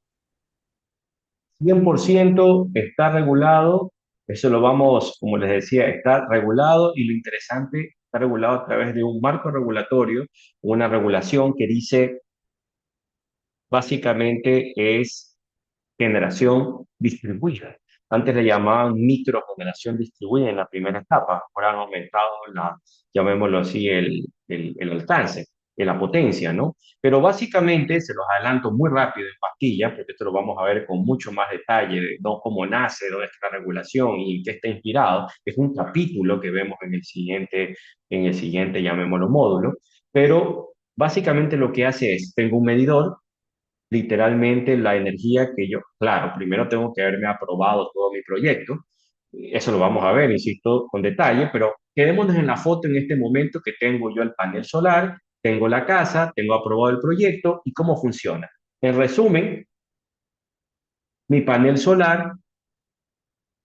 100% está regulado, eso lo vamos, como les decía, está regulado y lo interesante, está regulado a través de un marco regulatorio, una regulación que dice básicamente es generación distribuida. Antes le llamaban microgeneración distribuida en la primera etapa, ahora han aumentado llamémoslo así, el alcance, la potencia, ¿no? Pero básicamente, se los adelanto muy rápido en pastillas, porque esto lo vamos a ver con mucho más detalle, de ¿no? cómo nace, dónde está la regulación y en qué está inspirado. Es un capítulo que vemos en el siguiente, llamémoslo módulo, pero básicamente lo que hace es, tengo un medidor, literalmente la energía que yo, claro, primero tengo que haberme aprobado todo mi proyecto, eso lo vamos a ver, insisto, con detalle, pero quedémonos en la foto en este momento que tengo yo el panel solar, tengo la casa, tengo aprobado el proyecto y cómo funciona. En resumen, mi panel solar,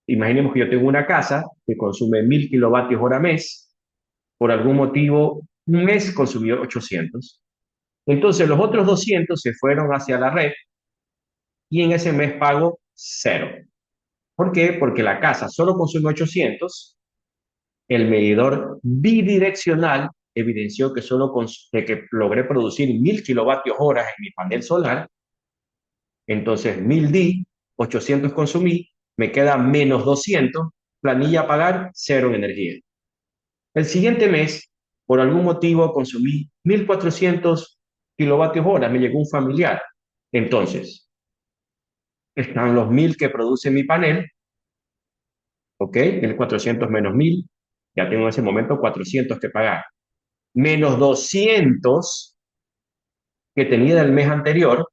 imaginemos que yo tengo una casa que consume 1000 kilovatios hora mes, por algún motivo, un mes consumió 800. Entonces los otros 200 se fueron hacia la red y en ese mes pago cero. ¿Por qué? Porque la casa solo consume 800, el medidor bidireccional evidenció que solo que logré producir 1000 kilovatios horas en mi panel solar, entonces 1000 di, 800 consumí, me queda menos 200, planilla a pagar, cero en energía. El siguiente mes, por algún motivo, consumí 1400 kilovatios horas, me llegó un familiar. Entonces, están los 1000 que produce mi panel, ¿ok? 1400 menos 1000, ya tengo en ese momento 400 que pagar. Menos 200 que tenía del mes anterior,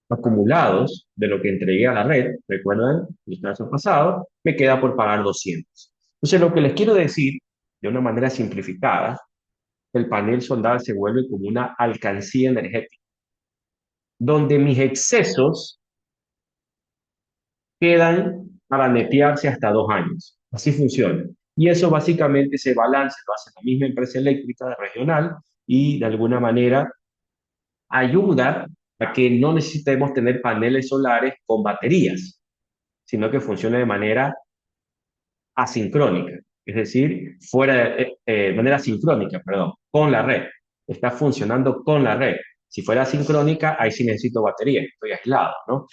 acumulados de lo que entregué a la red, recuerdan el caso pasado, me queda por pagar 200. Entonces, lo que les quiero decir, de una manera simplificada, el panel solar se vuelve como una alcancía energética, donde mis excesos quedan para netearse hasta 2 años. Así funciona. Y eso básicamente ese balance lo hace la misma empresa eléctrica regional y de alguna manera ayuda a que no necesitemos tener paneles solares con baterías, sino que funcione de manera asincrónica, es decir, de manera sincrónica, perdón, con la red. Está funcionando con la red. Si fuera sincrónica, ahí sí necesito batería, estoy aislado, ¿no?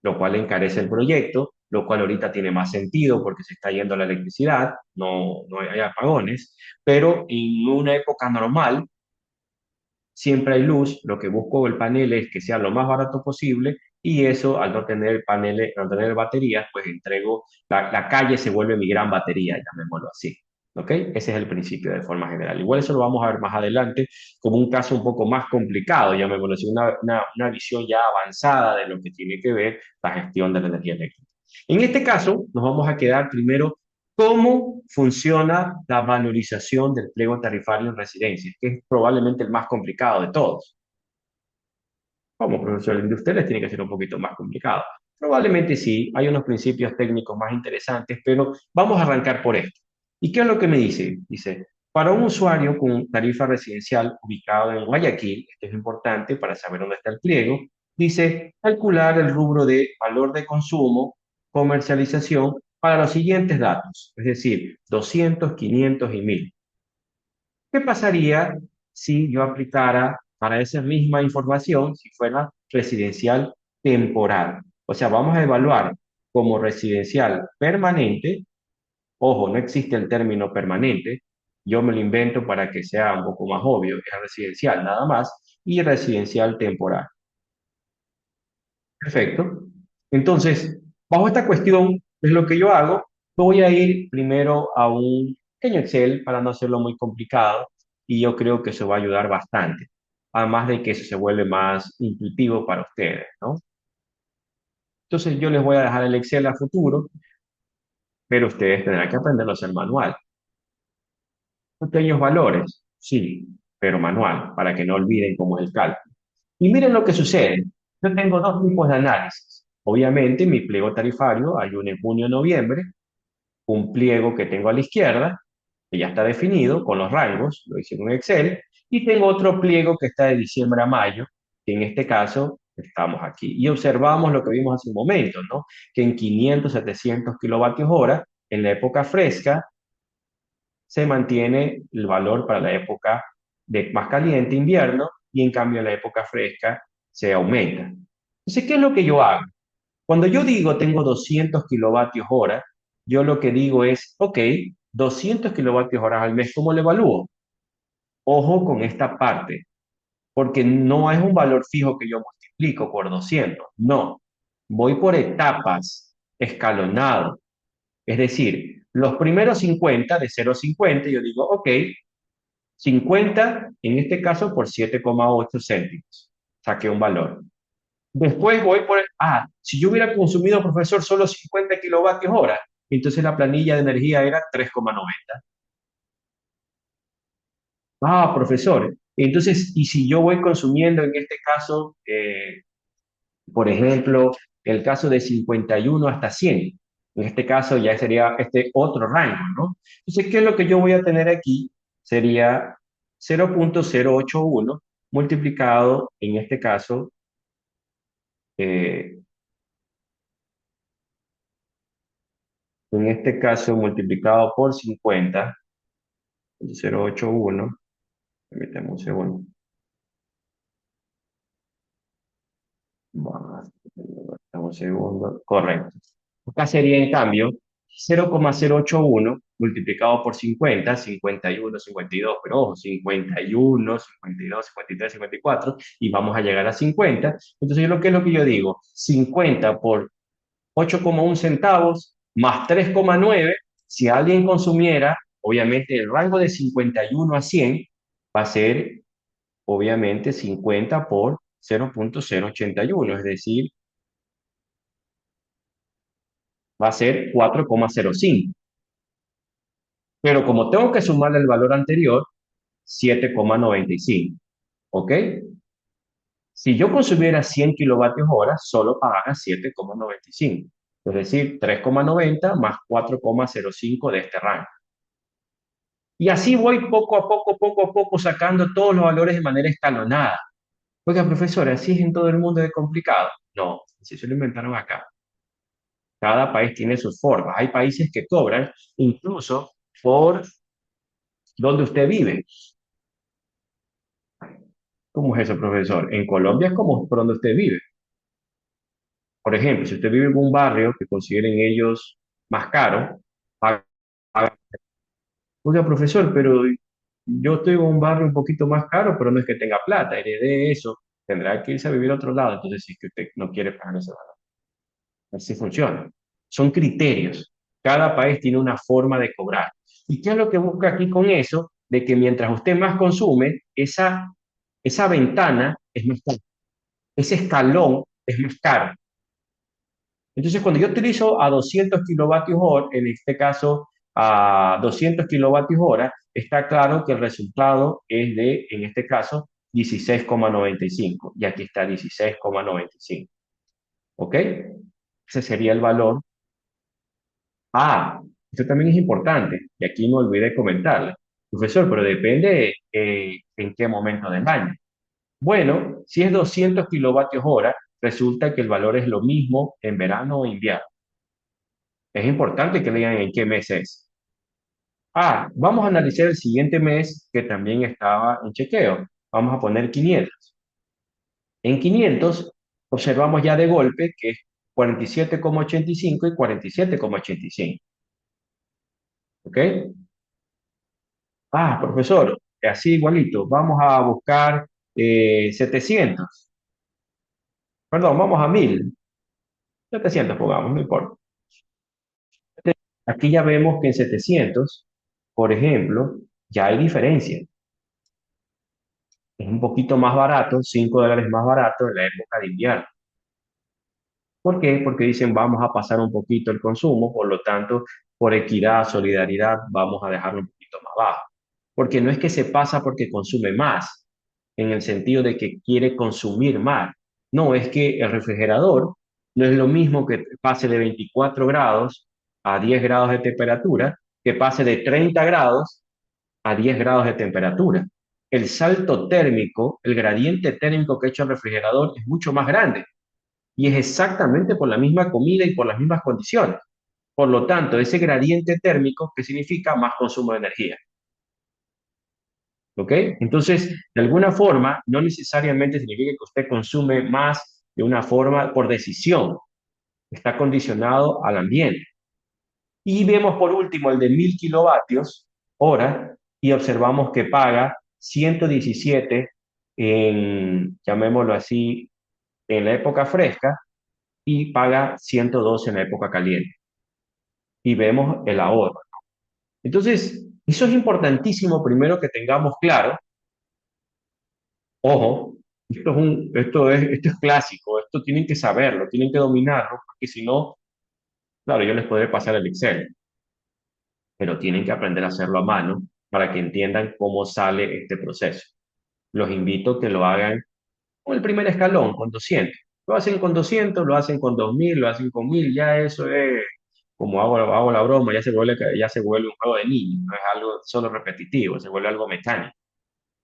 Lo cual encarece el proyecto, lo cual ahorita tiene más sentido porque se está yendo la electricidad, no hay apagones, pero en una época normal siempre hay luz, lo que busco el panel es que sea lo más barato posible y eso al no tener paneles, al no tener baterías, pues entrego, la calle se vuelve mi gran batería, llamémoslo así. ¿Ok? Ese es el principio de forma general. Igual eso lo vamos a ver más adelante como un caso un poco más complicado, llamémoslo así, una visión ya avanzada de lo que tiene que ver la gestión de la energía eléctrica. En este caso, nos vamos a quedar primero cómo funciona la valorización del pliego tarifario en residencias, que es probablemente el más complicado de todos. Como profesor de ustedes tiene que ser un poquito más complicado. Probablemente sí, hay unos principios técnicos más interesantes, pero vamos a arrancar por esto. ¿Y qué es lo que me dice? Dice, para un usuario con tarifa residencial ubicado en Guayaquil, esto es importante para saber dónde está el pliego, dice calcular el rubro de valor de consumo, comercialización para los siguientes datos, es decir, 200, 500 y 1000. ¿Qué pasaría si yo aplicara para esa misma información, si fuera residencial temporal? O sea, vamos a evaluar como residencial permanente, ojo, no existe el término permanente, yo me lo invento para que sea un poco más obvio, es residencial nada más, y residencial temporal. Perfecto. Entonces, bajo esta cuestión, es lo que yo hago. Voy a ir primero a un pequeño Excel para no hacerlo muy complicado y yo creo que eso va a ayudar bastante. Además de que eso se vuelve más intuitivo para ustedes, ¿no? Entonces, yo les voy a dejar el Excel a futuro, pero ustedes tendrán que aprenderlo a hacer manual. Pequeños valores, sí, pero manual, para que no olviden cómo es el cálculo. Y miren lo que sucede. Yo tengo dos tipos de análisis. Obviamente, mi pliego tarifario hay uno en junio-noviembre, un pliego que tengo a la izquierda, que ya está definido con los rangos, lo hice en un Excel, y tengo otro pliego que está de diciembre a mayo, que en este caso estamos aquí. Y observamos lo que vimos hace un momento, ¿no? Que en 500, 700 kilovatios hora, en la época fresca, se mantiene el valor para la época de más caliente, invierno, y en cambio en la época fresca se aumenta. Entonces, ¿qué es lo que yo hago? Cuando yo digo tengo 200 kilovatios hora, yo lo que digo es, ok, 200 kilovatios hora al mes, ¿cómo lo evalúo? Ojo con esta parte, porque no es un valor fijo que yo multiplico por 200, no, voy por etapas, escalonado. Es decir, los primeros 50 de 0 a 50, yo digo, ok, 50 en este caso por 7,8 céntimos. Saqué un valor. Después voy por, si yo hubiera consumido, profesor, solo 50 kilovatios hora, entonces la planilla de energía era 3,90. Profesor, entonces, ¿y si yo voy consumiendo en este caso, por ejemplo, el caso de 51 hasta 100? En este caso ya sería este otro rango, ¿no? Entonces, ¿qué es lo que yo voy a tener aquí? Sería 0,081 multiplicado, eh, en este caso multiplicado por 50, 0,81, permítame un segundo. Bueno, un segundo, correcto. Acá sería, en cambio, 0,081 multiplicado por 50, 51, 52, pero ojo, 51, 52, 53, 54, y vamos a llegar a 50. Entonces, ¿qué es lo que yo digo? 50 por 8,1 centavos más 3,9. Si alguien consumiera, obviamente el rango de 51 a 100 va a ser, obviamente, 50 por 0,081, es decir, va a ser 4,05. Pero como tengo que sumarle el valor anterior, 7,95. ¿Ok? Si yo consumiera 100 kilovatios hora, solo pagara 7,95. Es decir, 3,90 más 4,05 de este rango. Y así voy poco a poco sacando todos los valores de manera escalonada. Oiga, profesor, ¿así es en todo el mundo de complicado? No, así se lo inventaron acá. Cada país tiene sus formas. Hay países que cobran incluso por donde usted vive. ¿Cómo es eso, profesor? En Colombia es como por donde usted vive. Por ejemplo, si usted vive en un barrio que consideren ellos más caro, paga- paga- oiga, profesor, pero yo estoy en un barrio un poquito más caro, pero no es que tenga plata, heredé eso, tendrá que irse a vivir a otro lado. Entonces, si es que usted no quiere pagar ese valor, así funciona. Son criterios. Cada país tiene una forma de cobrar. ¿Y qué es lo que busca aquí con eso? De que mientras usted más consume, esa ventana es más cara, ese escalón es más caro. Entonces, cuando yo utilizo a 200 kilovatios hora, en este caso a 200 kilovatios hora, está claro que el resultado es de, en este caso, 16,95. Y aquí está 16,95. ¿Ok? Ese sería el valor. Esto también es importante, y aquí me olvidé comentarle. Profesor, pero depende en qué momento del año. Bueno, si es 200 kilovatios hora, resulta que el valor es lo mismo en verano o invierno. Es importante que lean en qué mes es. Vamos a analizar el siguiente mes que también estaba en chequeo. Vamos a poner 500. En 500 observamos ya de golpe que es 47,85 y 47,85. ¿Ok? Profesor, así igualito. Vamos a buscar 700. Perdón, vamos a 1000. 700 pongamos, no importa. Aquí ya vemos que en 700, por ejemplo, ya hay diferencia. Es un poquito más barato, $5 más barato en la época de invierno. ¿Por qué? Porque dicen vamos a pasar un poquito el consumo, por lo tanto, por equidad, solidaridad, vamos a dejarlo un poquito más bajo. Porque no es que se pasa porque consume más, en el sentido de que quiere consumir más. No, es que el refrigerador no es lo mismo que pase de 24 grados a 10 grados de temperatura, que pase de 30 grados a 10 grados de temperatura. El salto térmico, el gradiente térmico que ha hecho el refrigerador es mucho más grande y es exactamente por la misma comida y por las mismas condiciones. Por lo tanto, ese gradiente térmico, ¿qué significa? Más consumo de energía. ¿Ok? Entonces, de alguna forma, no necesariamente significa que usted consume más de una forma por decisión, está condicionado al ambiente. Y vemos por último el de 1000 kWh y observamos que paga 117 en, llamémoslo así, en la época fresca y paga 112 en la época caliente. Y vemos el ahorro. Entonces, eso es importantísimo primero que tengamos claro. Ojo, esto es clásico, esto tienen que saberlo, tienen que dominarlo, porque si no, claro, yo les podré pasar el Excel, pero tienen que aprender a hacerlo a mano para que entiendan cómo sale este proceso. Los invito a que lo hagan con el primer escalón, con 200. Lo hacen con 200, lo hacen con 2000, lo hacen con 1000, ya eso es, como hago la broma, ya se vuelve un juego de niños, no es algo solo repetitivo, se vuelve algo mecánico.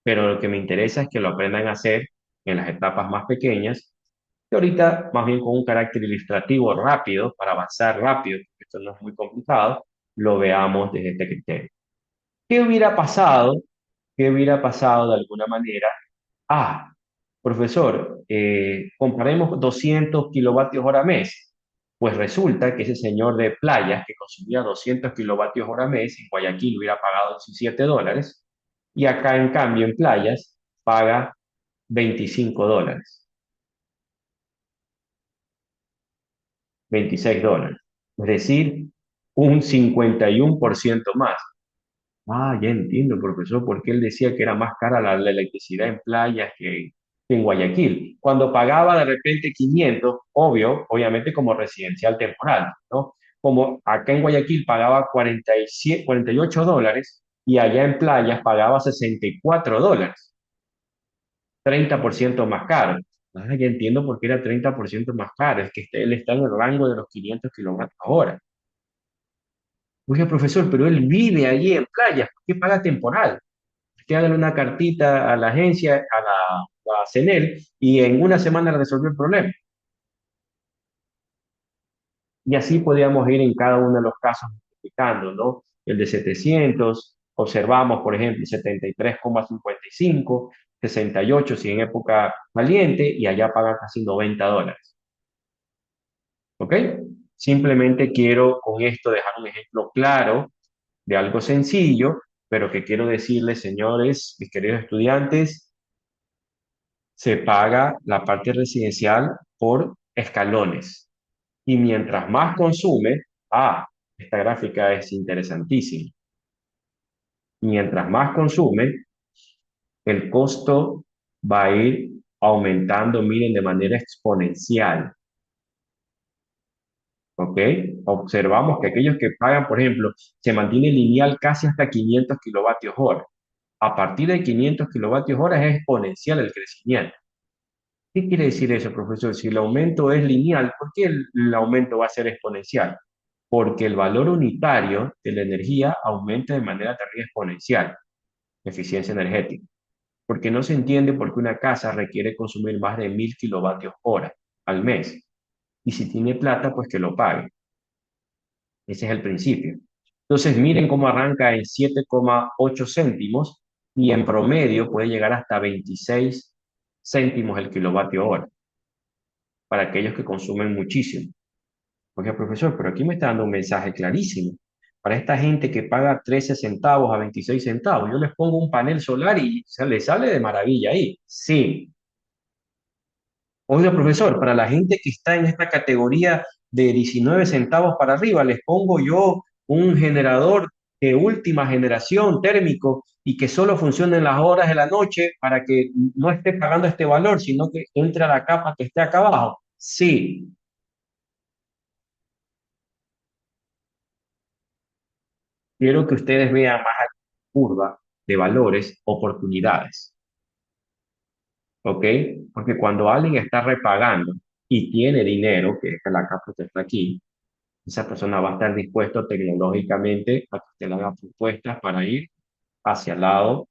Pero lo que me interesa es que lo aprendan a hacer en las etapas más pequeñas, que ahorita más bien con un carácter ilustrativo rápido, para avanzar rápido, porque esto no es muy complicado, lo veamos desde este criterio. ¿Qué hubiera pasado? ¿Qué hubiera pasado de alguna manera? Ah, profesor, comparemos 200 kilovatios hora mes. Pues resulta que ese señor de playas que consumía 200 kilovatios hora mes, en Guayaquil hubiera pagado 17 dólares, y acá en cambio en playas paga 25 dólares, 26 dólares. Es decir, un 51% más. Ah, ya entiendo, profesor, por qué él decía que era más cara la electricidad en playas que en Guayaquil. Cuando pagaba de repente 500, obviamente como residencial temporal, ¿no? Como acá en Guayaquil pagaba 47, 48 dólares y allá en playas pagaba 64 dólares, 30% más caro. Ah, ya entiendo por qué era 30% más caro, es que él está en el rango de los 500 kilómetros hora. Oye, profesor, pero él vive allí en playas, ¿por qué paga temporal? Que hagan una cartita a la agencia, a CENEL, y en una semana le resolvió el problema. Y así podíamos ir en cada uno de los casos multiplicando, ¿no? El de 700, observamos, por ejemplo, 73,55, 68 si en época caliente, y allá pagan casi 90 dólares. ¿Ok? Simplemente quiero con esto dejar un ejemplo claro de algo sencillo, pero que quiero decirles, señores, mis queridos estudiantes, se paga la parte residencial por escalones. Y mientras más consume, esta gráfica es interesantísima. Mientras más consume, el costo va a ir aumentando, miren, de manera exponencial. ¿Ok? Observamos que aquellos que pagan, por ejemplo, se mantiene lineal casi hasta 500 kilovatios hora. A partir de 500 kilovatios hora es exponencial el crecimiento. ¿Qué quiere decir eso, profesor? Si el aumento es lineal, ¿por qué el aumento va a ser exponencial? Porque el valor unitario de la energía aumenta de manera terrible exponencial, eficiencia energética. Porque no se entiende por qué una casa requiere consumir más de 1000 kWh al mes. Y si tiene plata, pues que lo pague. Ese es el principio. Entonces, miren cómo arranca en 7,8 céntimos y en promedio puede llegar hasta 26 céntimos el kilovatio hora para aquellos que consumen muchísimo. Oye, profesor, pero aquí me está dando un mensaje clarísimo. Para esta gente que paga 13 centavos a 26 centavos, yo les pongo un panel solar y se les sale de maravilla ahí. Sí. Oiga, profesor, para la gente que está en esta categoría de 19 centavos para arriba, les pongo yo un generador de última generación térmico y que solo funcione en las horas de la noche para que no esté pagando este valor, sino que entre a la capa que esté acá abajo. Sí. Quiero que ustedes vean más allá de la curva de valores, oportunidades, ¿ok? Porque cuando alguien está repagando y tiene dinero, que es la capa que está aquí, esa persona va a estar dispuesto tecnológicamente a que usted le haga propuestas para ir hacia el lado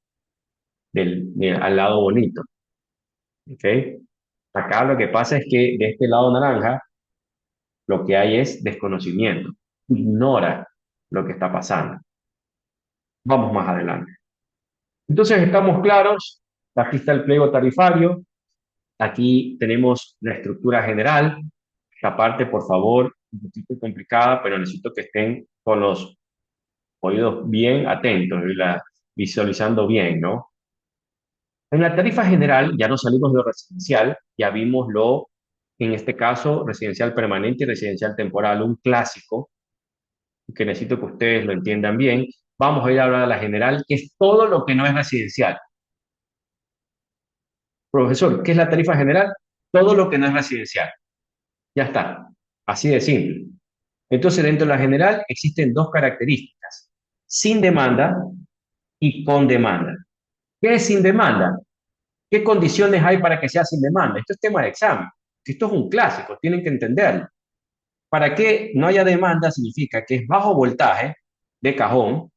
al lado bonito, ¿ok? Acá lo que pasa es que de este lado naranja lo que hay es desconocimiento, ignora lo que está pasando. Vamos más adelante. Entonces estamos claros, aquí está el pliego tarifario, aquí tenemos la estructura general. Esta parte, por favor, un poquito complicada, pero necesito que estén con los oídos bien atentos y visualizando bien, ¿no? En la tarifa general ya nos salimos de lo residencial, ya vimos lo, en este caso, residencial permanente y residencial temporal, un clásico que necesito que ustedes lo entiendan bien. Vamos a ir a hablar de la general, que es todo lo que no es residencial. Profesor, ¿qué es la tarifa general? Todo lo que no es residencial. Ya está. Así de simple. Entonces, dentro de la general existen dos características: sin demanda y con demanda. ¿Qué es sin demanda? ¿Qué condiciones hay para que sea sin demanda? Esto es tema de examen. Esto es un clásico, tienen que entenderlo. Para que no haya demanda significa que es bajo voltaje de cajón.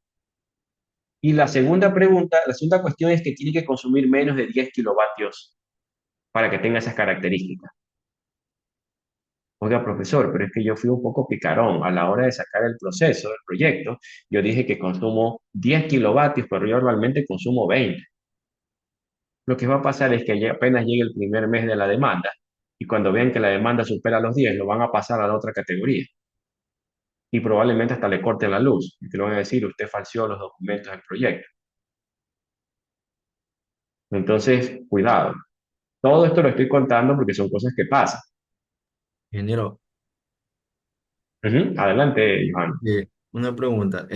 Y la segunda pregunta, la segunda cuestión es que tiene que consumir menos de 10 kilovatios para que tenga esas características. Oiga, profesor, pero es que yo fui un poco picarón a la hora de sacar el proceso, el proyecto. Yo dije que consumo 10 kilovatios, pero yo realmente consumo 20. Lo que va a pasar es que apenas llegue el primer mes de la demanda y cuando vean que la demanda supera los 10, lo van a pasar a la otra categoría y probablemente hasta le corten la luz y te lo van a decir, usted falseó los documentos del proyecto. Entonces, cuidado. Todo esto lo estoy contando porque son cosas que pasan. Ingeniero, Ujú. Adelante, Johan. una pregunta,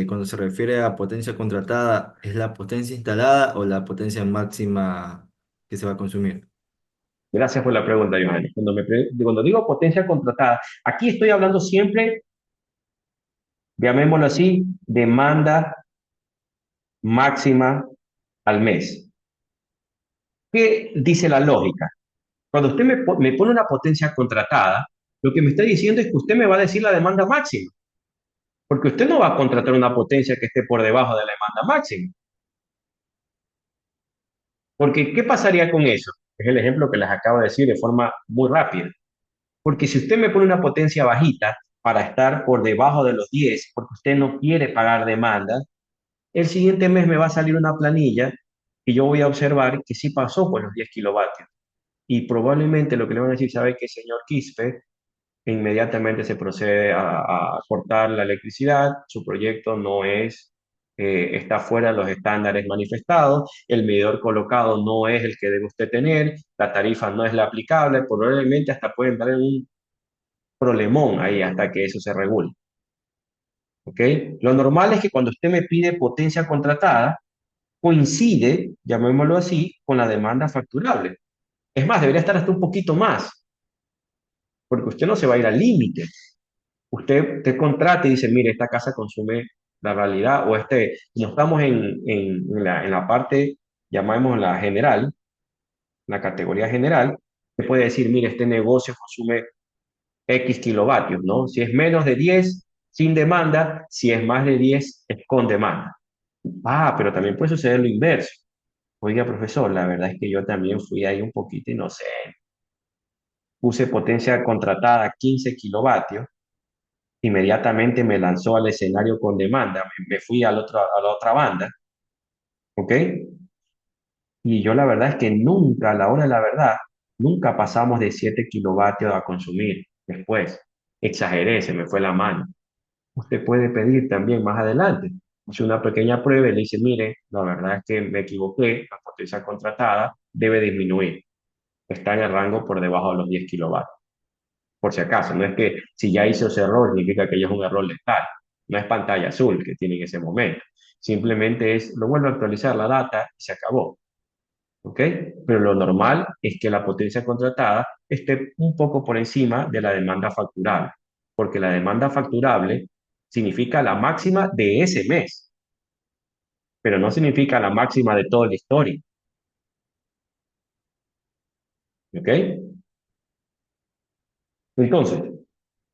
cuando se refiere a potencia contratada, ¿es la potencia instalada o la potencia máxima que se va a consumir? Gracias por la pregunta, Johan. Cuando digo potencia contratada, aquí estoy hablando siempre, llamémoslo así, demanda máxima al mes. ¿Qué dice la lógica? Cuando usted me pone una potencia contratada, lo que me está diciendo es que usted me va a decir la demanda máxima, porque usted no va a contratar una potencia que esté por debajo de la demanda máxima. Porque, ¿qué pasaría con eso? Es el ejemplo que les acabo de decir de forma muy rápida. Porque si usted me pone una potencia bajita para estar por debajo de los 10, porque usted no quiere pagar demanda, el siguiente mes me va a salir una planilla y yo voy a observar que sí pasó por los 10 kilovatios. Y probablemente lo que le van a decir, ¿sabe qué, señor Quispe? Inmediatamente se procede a cortar la electricidad, su proyecto no es, está fuera de los estándares manifestados, el medidor colocado no es el que debe usted tener, la tarifa no es la aplicable, probablemente hasta pueden dar un problemón ahí hasta que eso se regule. ¿Ok? Lo normal es que cuando usted me pide potencia contratada, coincide, llamémoslo así, con la demanda facturable. Es más, debería estar hasta un poquito más, porque usted no se va a ir al límite. Usted te contrata y dice, mire, esta casa consume la realidad, o como estamos en la parte, llamamos la general, la categoría general, te puede decir, mire, este negocio consume X kilovatios, ¿no? Si es menos de 10 sin demanda, si es más de 10 es con demanda. Ah, pero también puede suceder lo inverso. Oiga, profesor, la verdad es que yo también fui ahí un poquito inocente. Puse potencia contratada 15 kilovatios, inmediatamente me lanzó al escenario con demanda, me fui a la otra banda, ¿ok? Y yo la verdad es que nunca, a la hora de la verdad, nunca pasamos de 7 kilovatios a consumir. Después, exageré, se me fue la mano. Usted puede pedir también más adelante. Hace una pequeña prueba y le dice, mire, la verdad es que me equivoqué, la potencia contratada debe disminuir. Está en el rango por debajo de los 10 kilovatios. Por si acaso, no es que si ya hizo ese error, significa que ya es un error letal. No es pantalla azul que tiene en ese momento. Simplemente es, lo vuelvo a actualizar la data y se acabó. ¿Ok? Pero lo normal es que la potencia contratada esté un poco por encima de la demanda facturable, porque la demanda facturable significa la máxima de ese mes, pero no significa la máxima de toda la historia. ¿Ok? Entonces,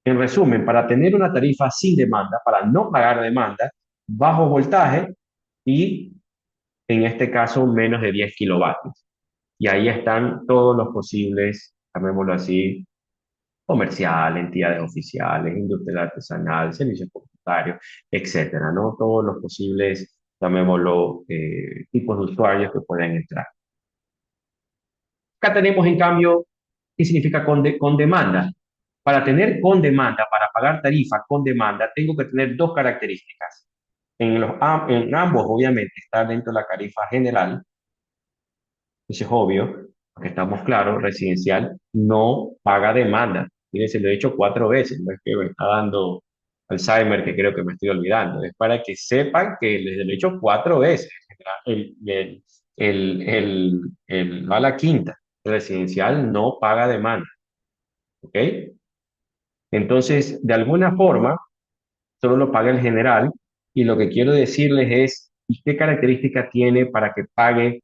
en resumen, para tener una tarifa sin demanda, para no pagar demanda, bajo voltaje y en este caso menos de 10 kilovatios. Y ahí están todos los posibles, llamémoslo así, comercial, entidades oficiales, industria artesanal, servicios comunitarios, etcétera, ¿no? Todos los posibles llamémoslo, tipos de usuarios que pueden entrar. Acá tenemos, en cambio, ¿qué significa con demanda? Para tener con demanda, para pagar tarifa con demanda, tengo que tener dos características. En ambos, obviamente, está dentro de la tarifa general, eso es obvio, porque estamos claros, residencial no paga demanda. Fíjense, lo he hecho 4 veces, no es que me está dando Alzheimer, que creo que me estoy olvidando, es para que sepan que les lo he hecho 4 veces. Va a la quinta. El residencial no paga demanda, ¿ok? Entonces, de alguna forma, solo lo paga el general, y lo que quiero decirles es, ¿y qué característica tiene para que pague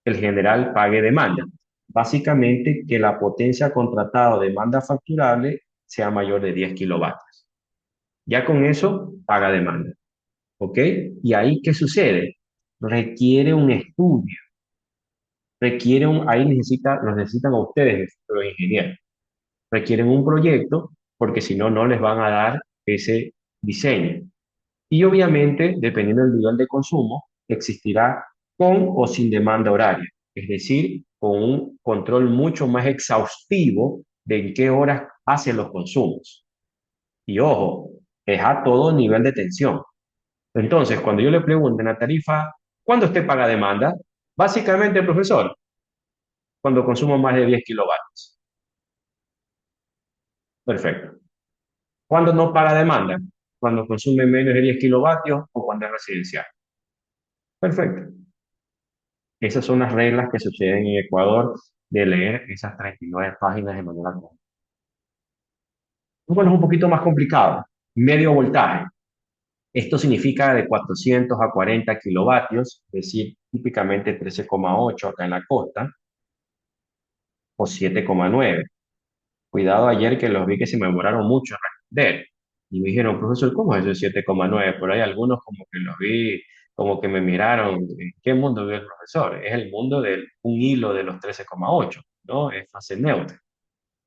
el general pague demanda? Básicamente, que la potencia contratada o demanda facturable sea mayor de 10 kilovatios. Ya con eso, paga demanda, ¿ok? Y ahí, ¿qué sucede? Requiere un estudio, ahí los necesitan a ustedes, los ingenieros. Requieren un proyecto, porque si no, no les van a dar ese diseño. Y obviamente, dependiendo del nivel de consumo, existirá con o sin demanda horaria, es decir, con un control mucho más exhaustivo de en qué horas hacen los consumos. Y ojo, es a todo nivel de tensión. Entonces, cuando yo le pregunto en la tarifa, ¿cuándo usted paga demanda? Básicamente, profesor, cuando consumo más de 10 kilovatios. Perfecto. ¿Cuándo no paga demanda? Cuando consume menos de 10 kilovatios o cuando es residencial. Perfecto. Esas son las reglas que suceden en Ecuador de leer esas 39 páginas de manera correcta. Bueno, es un poquito más complicado. Medio voltaje. Esto significa de 400 a 40 kilovatios, es decir, típicamente 13,8 acá en la costa, o 7,9. Cuidado, ayer que los vi que se me demoraron mucho en responder. Y me dijeron, profesor, ¿cómo es eso de 7,9? Por ahí algunos como que los vi, como que me miraron, ¿en qué mundo vive el profesor? Es el mundo de un hilo de los 13,8, ¿no? Es fase neutra.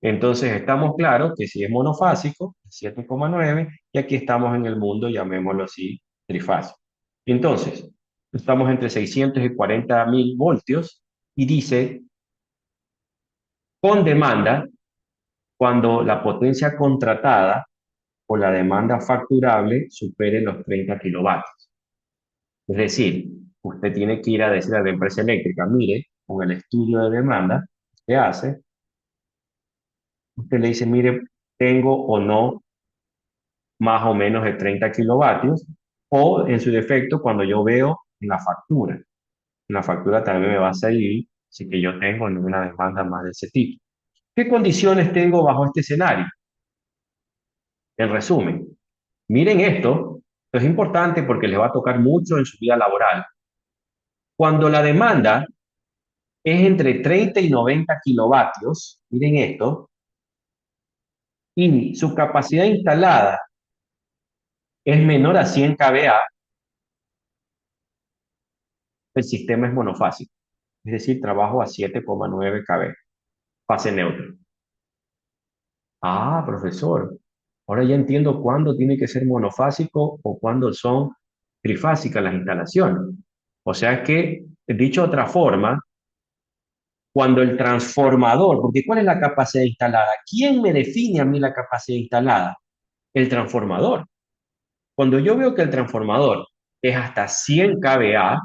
Entonces estamos claros que si es monofásico, 7,9, y aquí estamos en el mundo, llamémoslo así, trifásico. Entonces, estamos entre 600 y 40.000 voltios, y dice, con demanda, cuando la potencia contratada o la demanda facturable supere los 30 kilovatios. Es decir, usted tiene que ir a decir a la empresa eléctrica, mire, con el estudio de demanda que hace, usted le dice, mire, tengo o no más o menos de 30 kilovatios, o en su defecto, cuando yo veo en la factura también me va a salir si que yo tengo una demanda más de ese tipo. ¿Qué condiciones tengo bajo este escenario? En resumen, miren esto es importante porque les va a tocar mucho en su vida laboral. Cuando la demanda es entre 30 y 90 kilovatios, miren esto, y su capacidad instalada es menor a 100 kVA, el sistema es monofásico, es decir, trabajo a 7,9 kV, fase neutra. Ah, profesor, ahora ya entiendo cuándo tiene que ser monofásico o cuándo son trifásicas las instalaciones. O sea que, dicho de otra forma, cuando el transformador, porque ¿cuál es la capacidad instalada? ¿Quién me define a mí la capacidad instalada? El transformador. Cuando yo veo que el transformador es hasta 100 kVA,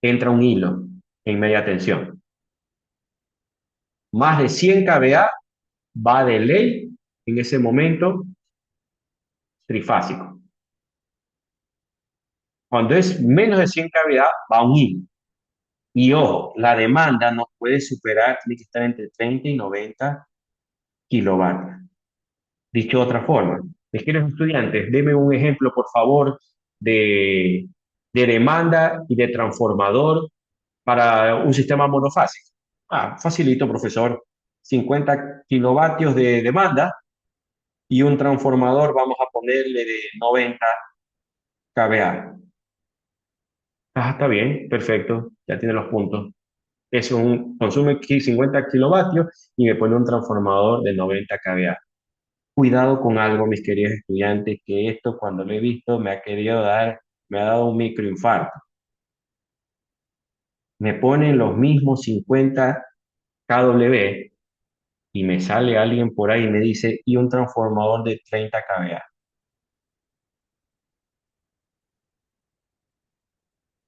entra un hilo en media tensión. Más de 100 kVA va de ley en ese momento trifásico. Cuando es menos de 100 kVA va un hilo. Y ojo, la demanda no puede superar, tiene que estar entre 30 y 90 kilovatios. Dicho de otra forma, mis queridos estudiantes, denme un ejemplo, por favor, de, de demanda y de transformador para un sistema monofásico. Ah, facilito, profesor. 50 kilovatios de demanda y un transformador, vamos a ponerle de 90 kVA. Ah, está bien, perfecto, ya tiene los puntos. Consume 50 kilovatios y me pone un transformador de 90 kVA. Cuidado con algo, mis queridos estudiantes, que esto cuando lo he visto me ha querido dar me ha dado un microinfarto. Me ponen los mismos 50 kW y me sale alguien por ahí y me dice, y un transformador de 30 kVA.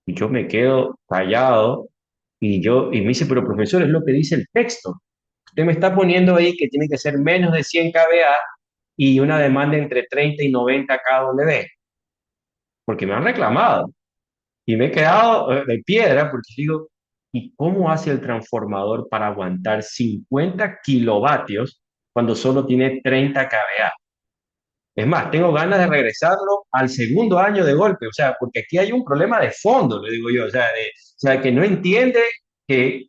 Y yo me quedo callado y me dice, pero profesor, es lo que dice el texto. Usted me está poniendo ahí que tiene que ser menos de 100 kVA y una demanda entre 30 y 90 kW, porque me han reclamado. Y me he quedado de piedra porque digo, ¿y cómo hace el transformador para aguantar 50 kilovatios cuando solo tiene 30 kVA? Es más, tengo ganas de regresarlo al segundo año de golpe, o sea, porque aquí hay un problema de fondo, le digo yo, o sea, que no entiende que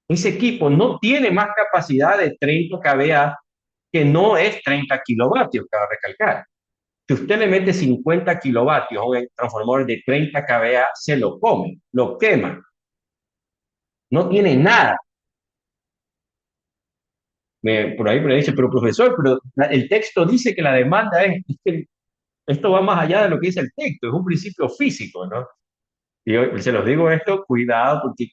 ese equipo no tiene más capacidad de 30 kVA, que no es 30 kilovatios, cabe recalcar. Si usted le mete 50 kilovatios a un transformador de 30 kVA, se lo come, lo quema, no tiene nada. Por ahí me dice, pero profesor, pero el texto dice que la demanda es que esto va más allá de lo que dice el texto, es un principio físico, ¿no? Y yo se los digo esto, cuidado, porque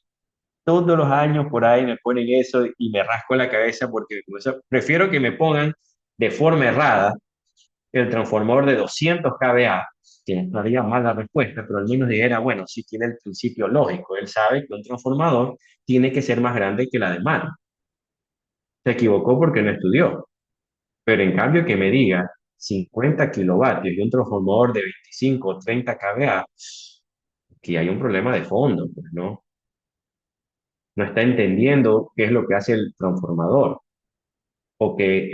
todos los años por ahí me ponen eso y me rasco la cabeza porque prefiero que me pongan de forma errada el transformador de 200 kVA, que no haría mal la respuesta, pero al menos dijera, bueno, sí tiene el principio lógico, él sabe que un transformador tiene que ser más grande que la demanda. Se equivocó porque no estudió, pero en cambio que me diga 50 kilovatios y un transformador de 25 o 30 kVA, que hay un problema de fondo, pues no, no está entendiendo qué es lo que hace el transformador o que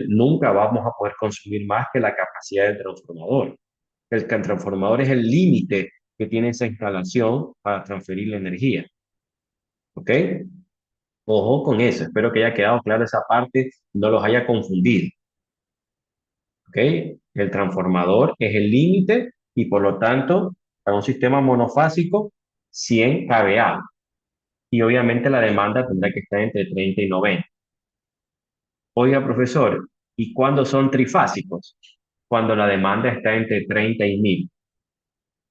nunca vamos a poder consumir más que la capacidad del transformador. El transformador es el límite que tiene esa instalación para transferir la energía. ¿Ok? Ojo con eso. Espero que haya quedado claro esa parte, no los haya confundido. ¿Ok? El transformador es el límite y por lo tanto, para un sistema monofásico, 100 kVA. Y obviamente la demanda tendrá que estar entre 30 y 90. Oiga, profesor, ¿y cuándo son trifásicos? Cuando la demanda está entre 30 y 1000.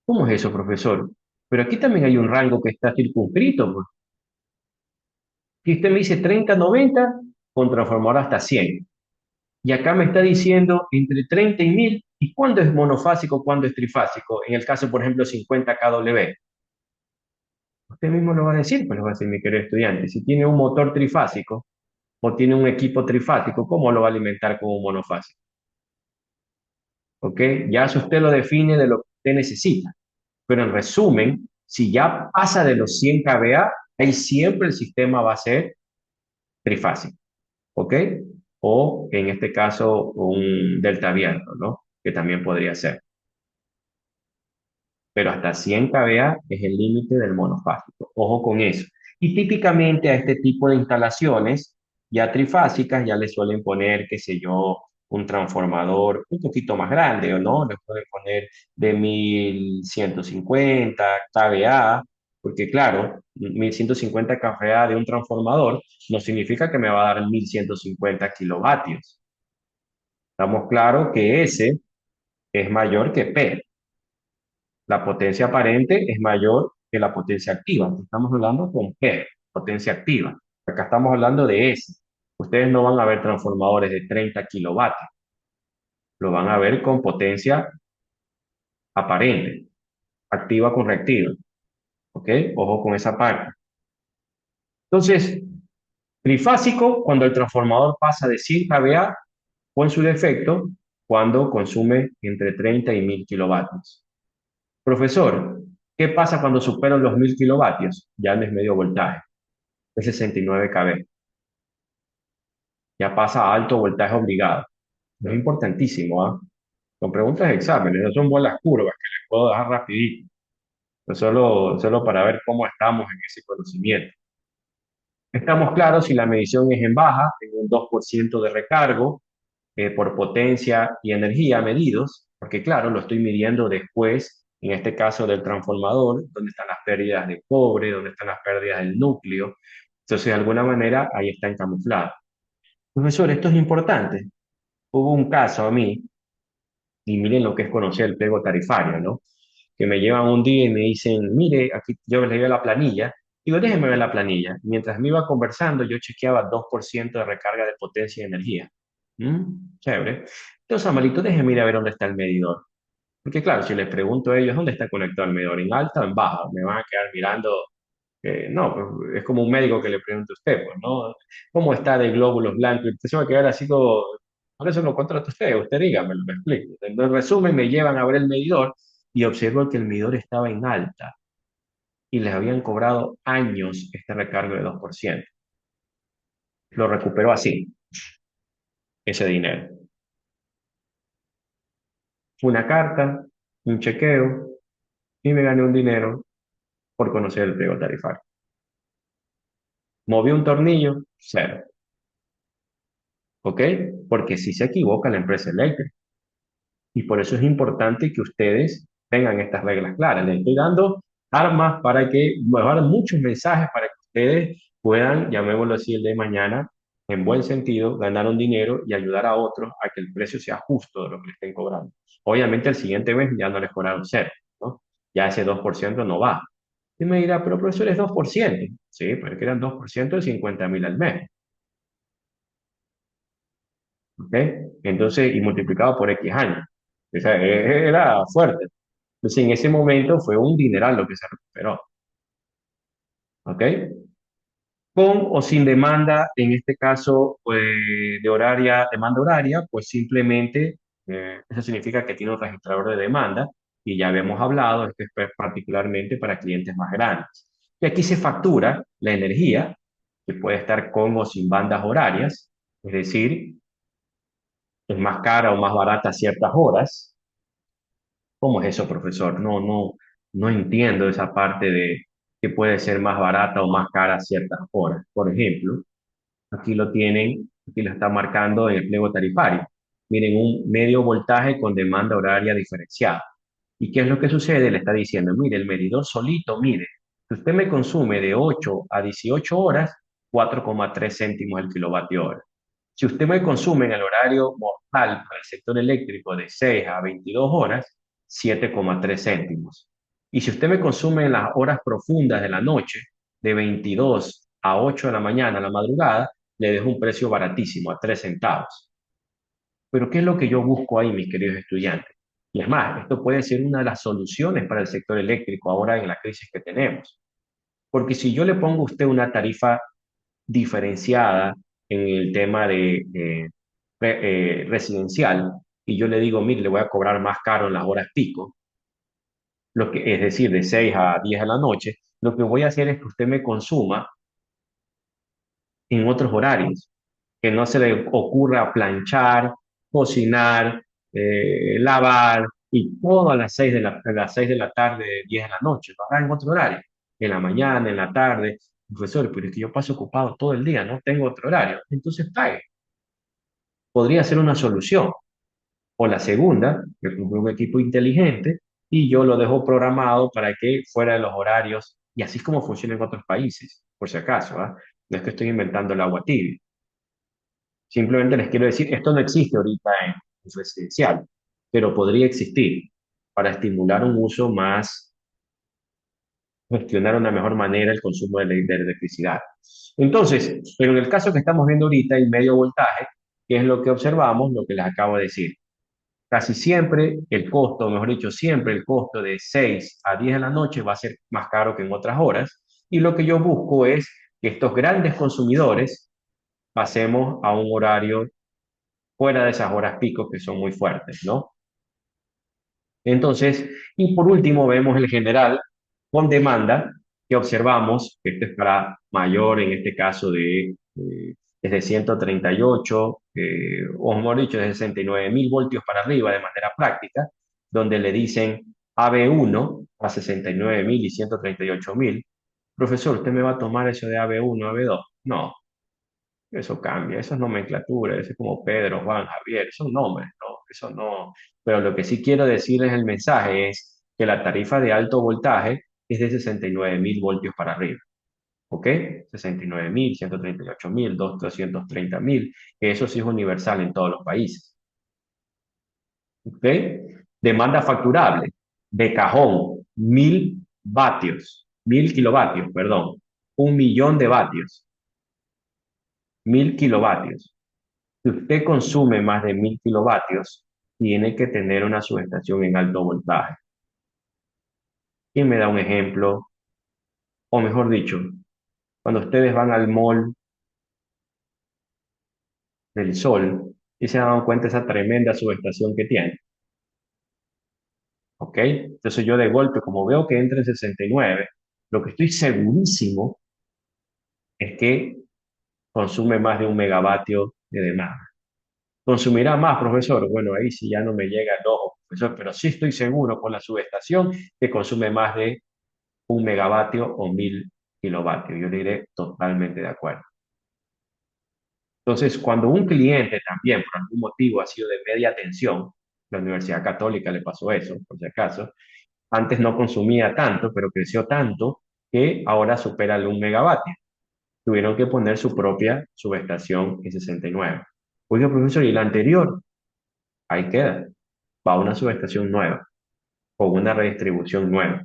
¿Cómo es eso, profesor? Pero aquí también hay un rango que está circunscrito, pues. Si usted me dice 30, 90, con transformador hasta 100. Y acá me está diciendo entre 30 y 1000. ¿Y cuándo es monofásico, cuándo es trifásico? En el caso, por ejemplo, 50 kW. Usted mismo lo va a decir, pues lo va a decir mi querido estudiante. Si tiene un motor trifásico o tiene un equipo trifásico, ¿cómo lo va a alimentar con un monofásico? ¿Ok? Ya eso usted lo define de lo que usted necesita. Pero en resumen, si ya pasa de los 100 kVA, ahí siempre el sistema va a ser trifásico. ¿Ok? O en este caso un delta abierto, ¿no? Que también podría ser. Pero hasta 100 kVA es el límite del monofásico. Ojo con eso. Y típicamente a este tipo de instalaciones ya trifásicas ya le suelen poner, qué sé yo, un transformador un poquito más grande, ¿o no? Le pueden poner de 1150 kVA, porque claro, 1150 kVA de un transformador no significa que me va a dar 1150 kilovatios. Estamos claros que S es mayor que P. La potencia aparente es mayor que la potencia activa. Estamos hablando con P, potencia activa. Acá estamos hablando de S. Ustedes no van a ver transformadores de 30 kilovatios. Lo van a ver con potencia aparente, activa con reactiva. ¿Ok? Ojo con esa parte. Entonces, trifásico, cuando el transformador pasa de 100 kVA, o en su defecto, cuando consume entre 30 y 1000 kilovatios. Profesor, ¿qué pasa cuando superan los 1000 kilovatios? Ya no es medio voltaje, es 69 kV. Ya pasa a alto voltaje obligado. Es importantísimo, ¿ah? Son preguntas de exámenes, no son bolas curvas que les puedo dejar rapidito. No solo para ver cómo estamos en ese conocimiento. Estamos claros si la medición es en baja, en un 2% de recargo, por potencia y energía medidos, porque claro, lo estoy midiendo después, en este caso del transformador, donde están las pérdidas de cobre, donde están las pérdidas del núcleo. Entonces, de alguna manera, ahí están camuflados. Profesor, esto es importante. Hubo un caso a mí, y miren lo que es conocer el pliego tarifario, ¿no? que me llevan un día y me dicen, mire, aquí yo les doy la planilla. Digo, déjeme ver la planilla. Mientras me iba conversando, yo chequeaba 2% de recarga de potencia y energía. Chévere. Entonces, Amalito, déjeme ir a ver dónde está el medidor. Porque claro, si les pregunto a ellos dónde está conectado el medidor, en alta o en baja, me van a quedar mirando. No, pues, es como un médico que le pregunta a usted, pues, ¿no? ¿Cómo está de glóbulos blancos? Y usted se va a quedar así como, por eso lo contrata usted dígame, me explico. En resumen, me llevan a ver el medidor y observo que el medidor estaba en alta y les habían cobrado años este recargo de 2%. Lo recuperó así, ese dinero. Una carta, un chequeo y me gané un dinero por conocer el pliego tarifario. Moví un tornillo, cero. ¿Ok? Porque si se equivoca la empresa eléctrica. Y por eso es importante que ustedes tengan estas reglas claras. Les estoy dando armas para que, me van a dar muchos mensajes para que ustedes puedan, llamémoslo así, el de mañana, en buen sentido, ganar un dinero y ayudar a otros a que el precio sea justo de lo que le estén cobrando. Obviamente el siguiente mes ya no les cobraron cero, ¿no? Ya ese 2% no va. Y me dirá, pero profesor, es 2%. Sí, pero es que eran 2% de 50.000 al mes. ¿Ok? Entonces, y multiplicado por X años. O sea, era fuerte. Entonces, en ese momento fue un dineral lo que se recuperó. ¿Ok? Con o sin demanda, en este caso de demanda horaria, pues simplemente eso significa que tiene un registrador de demanda y ya habíamos hablado, esto es particularmente para clientes más grandes. Y aquí se factura la energía, que puede estar con o sin bandas horarias, es decir, es más cara o más barata a ciertas horas. ¿Cómo es eso, profesor? No entiendo esa parte de que puede ser más barata o más cara a ciertas horas. Por ejemplo, aquí lo tienen, aquí lo está marcando en el pliego tarifario. Miren, un medio voltaje con demanda horaria diferenciada. ¿Y qué es lo que sucede? Le está diciendo, mire, el medidor solito mide, si usted me consume de 8 a 18 horas, 4,3 céntimos el kilovatio hora. Si usted me consume en el horario mortal para el sector eléctrico de 6 a 22 horas, 7,3 céntimos. Y si usted me consume en las horas profundas de la noche, de 22 a 8 de la mañana a la madrugada, le dejo un precio baratísimo, a 3 centavos. Pero ¿qué es lo que yo busco ahí, mis queridos estudiantes? Y es más, esto puede ser una de las soluciones para el sector eléctrico ahora en la crisis que tenemos. Porque si yo le pongo a usted una tarifa diferenciada en el tema de residencial y yo le digo, mire, le voy a cobrar más caro en las horas pico, lo que, es decir, de 6 a 10 de la noche, lo que voy a hacer es que usted me consuma en otros horarios, que no se le ocurra planchar, cocinar, lavar y todo a las 6 de la tarde, 10 de la noche, lo haga en otro horario, en la mañana, en la tarde. Profesor, pero es que yo paso ocupado todo el día, no tengo otro horario. Entonces pague. Podría ser una solución. O la segunda, que compre un equipo inteligente y yo lo dejo programado para que fuera de los horarios, y así es como funciona en otros países, por si acaso, ¿ah? No es que estoy inventando el agua tibia. Simplemente les quiero decir, esto no existe ahorita en residencial, pero podría existir para estimular un uso más, gestionar de una mejor manera el consumo de electricidad. Entonces, pero en el caso que estamos viendo ahorita, el medio voltaje, ¿qué es lo que observamos? Lo que les acabo de decir. Casi siempre el costo, mejor dicho, siempre el costo de 6 a 10 de la noche va a ser más caro que en otras horas. Y lo que yo busco es que estos grandes consumidores pasemos a un horario fuera de esas horas pico que son muy fuertes, ¿no? Entonces, y por último vemos el general con demanda que observamos, que este es para mayor, en este caso desde 138, o mejor dicho, de 69.000 voltios para arriba de manera práctica, donde le dicen AB1 a 69.000 y 138.000. Profesor, ¿usted me va a tomar eso de AB1, AB2? No, eso cambia, eso es nomenclatura, eso es como Pedro, Juan, Javier, son nombres, ¿no? Eso no. Pero lo que sí quiero decirles el mensaje es que la tarifa de alto voltaje es de 69.000 voltios para arriba, ¿ok? 69.000, 138.000, 230.000, que eso sí es universal en todos los países, ¿ok? Demanda facturable, de cajón, 1000 vatios, 1000 kilovatios, perdón, 1 millón de vatios, 1000 kilovatios. Si usted consume más de 1000 kilovatios, tiene que tener una subestación en alto voltaje. ¿Quién me da un ejemplo? O mejor dicho, cuando ustedes van al mall del Sol y se dan cuenta de esa tremenda subestación que tiene. ¿Ok? Entonces yo de golpe, como veo que entra en 69, lo que estoy segurísimo es que consume más de 1 megavatio de demanda. ¿Consumirá más, profesor? Bueno, ahí sí ya no me llega el ojo, profesor, pero sí estoy seguro con la subestación que consume más de 1 megavatio o 1000 kilovatios. Yo le diré totalmente de acuerdo. Entonces, cuando un cliente también, por algún motivo, ha sido de media tensión, la Universidad Católica le pasó eso, por si acaso, antes no consumía tanto, pero creció tanto que ahora supera el 1 megavatio. Tuvieron que poner su propia subestación en 69. Oiga, profesor, ¿y la anterior? Ahí queda. Va a una subestación nueva, con una redistribución nueva.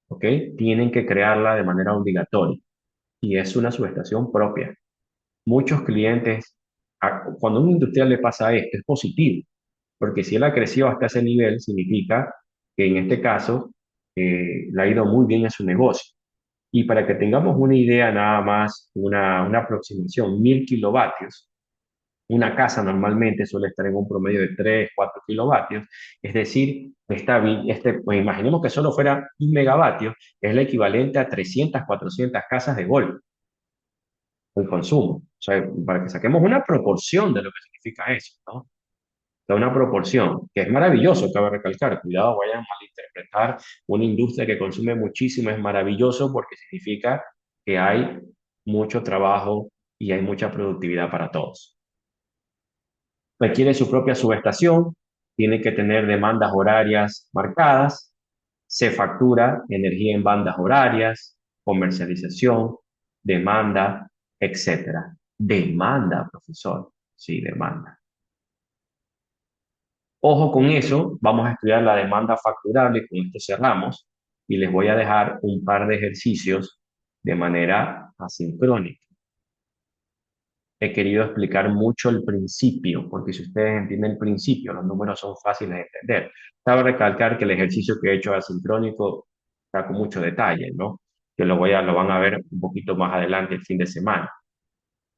¿Ok? Tienen que crearla de manera obligatoria. Y es una subestación propia. Muchos clientes, cuando a un industrial le pasa esto, es positivo, porque si él ha crecido hasta ese nivel, significa que en este caso le ha ido muy bien en su negocio. Y para que tengamos una idea nada más, una aproximación, 1000 kilovatios, una casa normalmente suele estar en un promedio de 3 4 kilovatios, es decir, pues imaginemos que solo fuera 1 megavatio, es el equivalente a 300 400 casas de golf el consumo. O sea, para que saquemos una proporción de lo que significa eso, ¿no? O sea, una proporción, que es maravilloso, cabe recalcar. Cuidado, vayan a malinterpretar. Una industria que consume muchísimo es maravilloso porque significa que hay mucho trabajo y hay mucha productividad para todos. Requiere su propia subestación, tiene que tener demandas horarias marcadas, se factura energía en bandas horarias, comercialización, demanda, etcétera. Demanda, profesor. Sí, demanda. Ojo con eso, vamos a estudiar la demanda facturable, con esto cerramos, y les voy a dejar un par de ejercicios de manera asincrónica. He querido explicar mucho el principio, porque si ustedes entienden el principio, los números son fáciles de entender. Cabe recalcar que el ejercicio que he hecho asincrónico está con mucho detalle, ¿no? Que lo van a ver un poquito más adelante el fin de semana.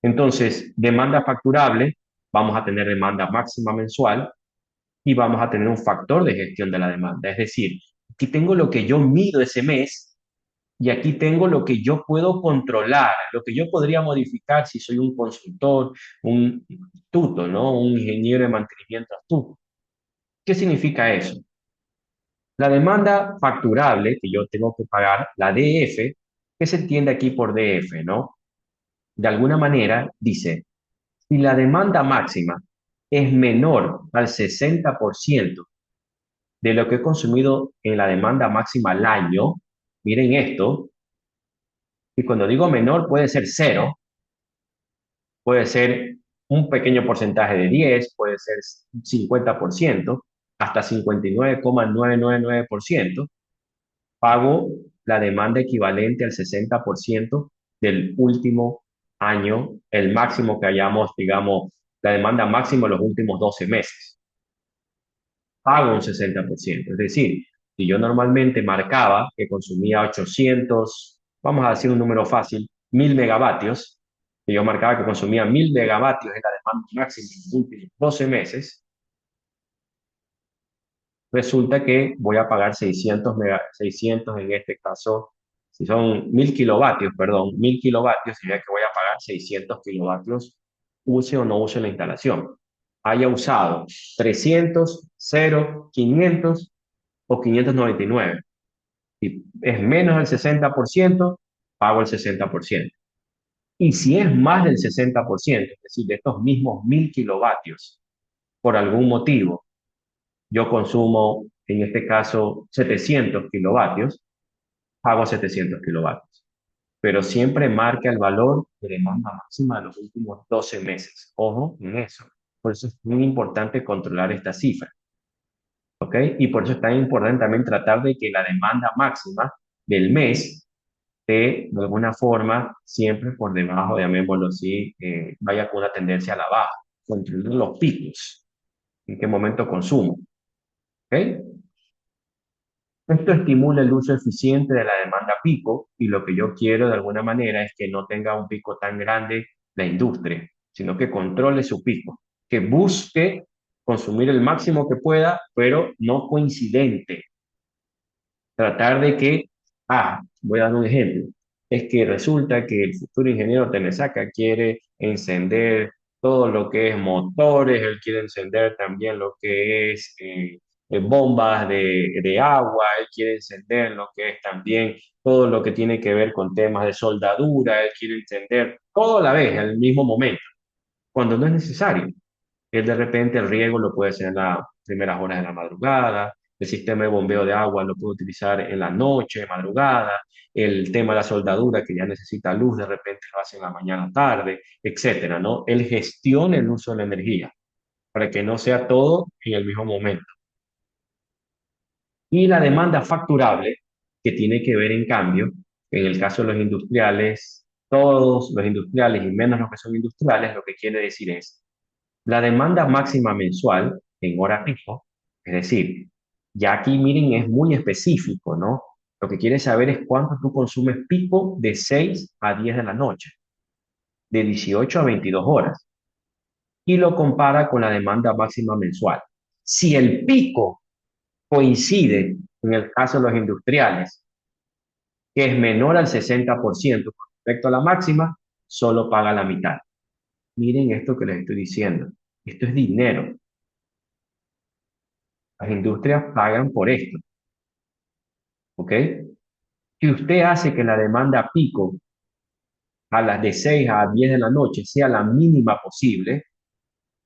Entonces, demanda facturable, vamos a tener demanda máxima mensual y vamos a tener un factor de gestión de la demanda. Es decir, aquí tengo lo que yo mido ese mes y aquí tengo lo que yo puedo controlar, lo que yo podría modificar si soy un consultor, un astuto, ¿no? Un ingeniero de mantenimiento astuto. ¿Qué significa eso? La demanda facturable que yo tengo que pagar, la DF, ¿qué se entiende aquí por DF, no? De alguna manera dice, si la demanda máxima es menor al 60% de lo que he consumido en la demanda máxima al año, miren esto, y cuando digo menor puede ser cero, puede ser un pequeño porcentaje de 10, puede ser 50%, hasta 59,999%, pago la demanda equivalente al 60% del último año, el máximo que hayamos, digamos, la demanda máxima en los últimos 12 meses. Pago un 60%. Es decir, si yo normalmente marcaba que consumía 800, vamos a decir un número fácil, 1000 megavatios, que yo marcaba que consumía 1000 megavatios en la demanda máxima en los últimos 12 meses, resulta que voy a pagar 600 en este caso, si son 1000 kilovatios, perdón, 1000 kilovatios, sería que voy a pagar 600 kilovatios, use o no use la instalación. Haya usado 300, 0, 500 o 599. Si es menos del 60%, pago el 60%. Y si es más del 60%, es decir, de estos mismos 1000 kilovatios, por algún motivo, yo consumo, en este caso, 700 kilovatios, pago 700 kilovatios. Pero siempre marca el valor de demanda máxima de los últimos 12 meses. Ojo en eso. Por eso es muy importante controlar esta cifra. ¿ok? Y por eso es tan importante también tratar de que la demanda máxima del mes esté de alguna forma siempre por debajo, llamémoslo así, vaya con una tendencia a la baja, controlar los picos, en qué momento consumo, ¿ok? Esto estimula el uso eficiente de la demanda pico y lo que yo quiero de alguna manera es que no tenga un pico tan grande la industria, sino que controle su pico, que busque consumir el máximo que pueda, pero no coincidente. Tratar de que, voy a dar un ejemplo, es que resulta que el futuro ingeniero Tenesaca quiere encender todo lo que es motores, él quiere encender también lo que es bombas de agua, él quiere encender lo que es también todo lo que tiene que ver con temas de soldadura, él quiere encender todo a la vez, al mismo momento, cuando no es necesario. Él de repente el riego lo puede hacer en las primeras horas de la madrugada, el sistema de bombeo de agua lo puede utilizar en la noche, madrugada, el tema de la soldadura que ya necesita luz, de repente lo hace en la mañana tarde, etcétera, ¿no? Él gestiona el uso de la energía para que no sea todo en el mismo momento. Y la demanda facturable, que tiene que ver en cambio, en el caso de los industriales, todos los industriales y menos los que son industriales, lo que quiere decir es la demanda máxima mensual en hora pico, es decir, ya aquí miren es muy específico, ¿no? Lo que quiere saber es cuánto tú consumes pico de 6 a 10 de la noche, de 18 a 22 horas, y lo compara con la demanda máxima mensual. Si el pico coincide, en el caso de los industriales, que es menor al 60% con respecto a la máxima, solo paga la mitad. Miren esto que les estoy diciendo. Esto es dinero. Las industrias pagan por esto, ¿ok? Si usted hace que la demanda pico a las de 6 a 10 de la noche sea la mínima posible,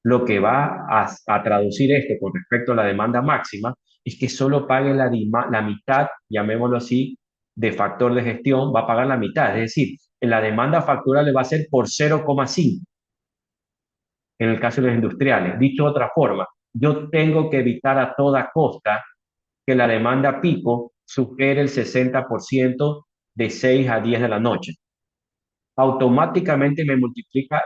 lo que va a traducir esto con respecto a la demanda máxima es que solo pague la mitad, llamémoslo así, de factor de gestión, va a pagar la mitad. Es decir, en la demanda facturable va a ser por 0,5 en el caso de los industriales. Dicho de otra forma, yo tengo que evitar a toda costa que la demanda pico supere el 60% de 6 a 10 de la noche. Automáticamente me multiplica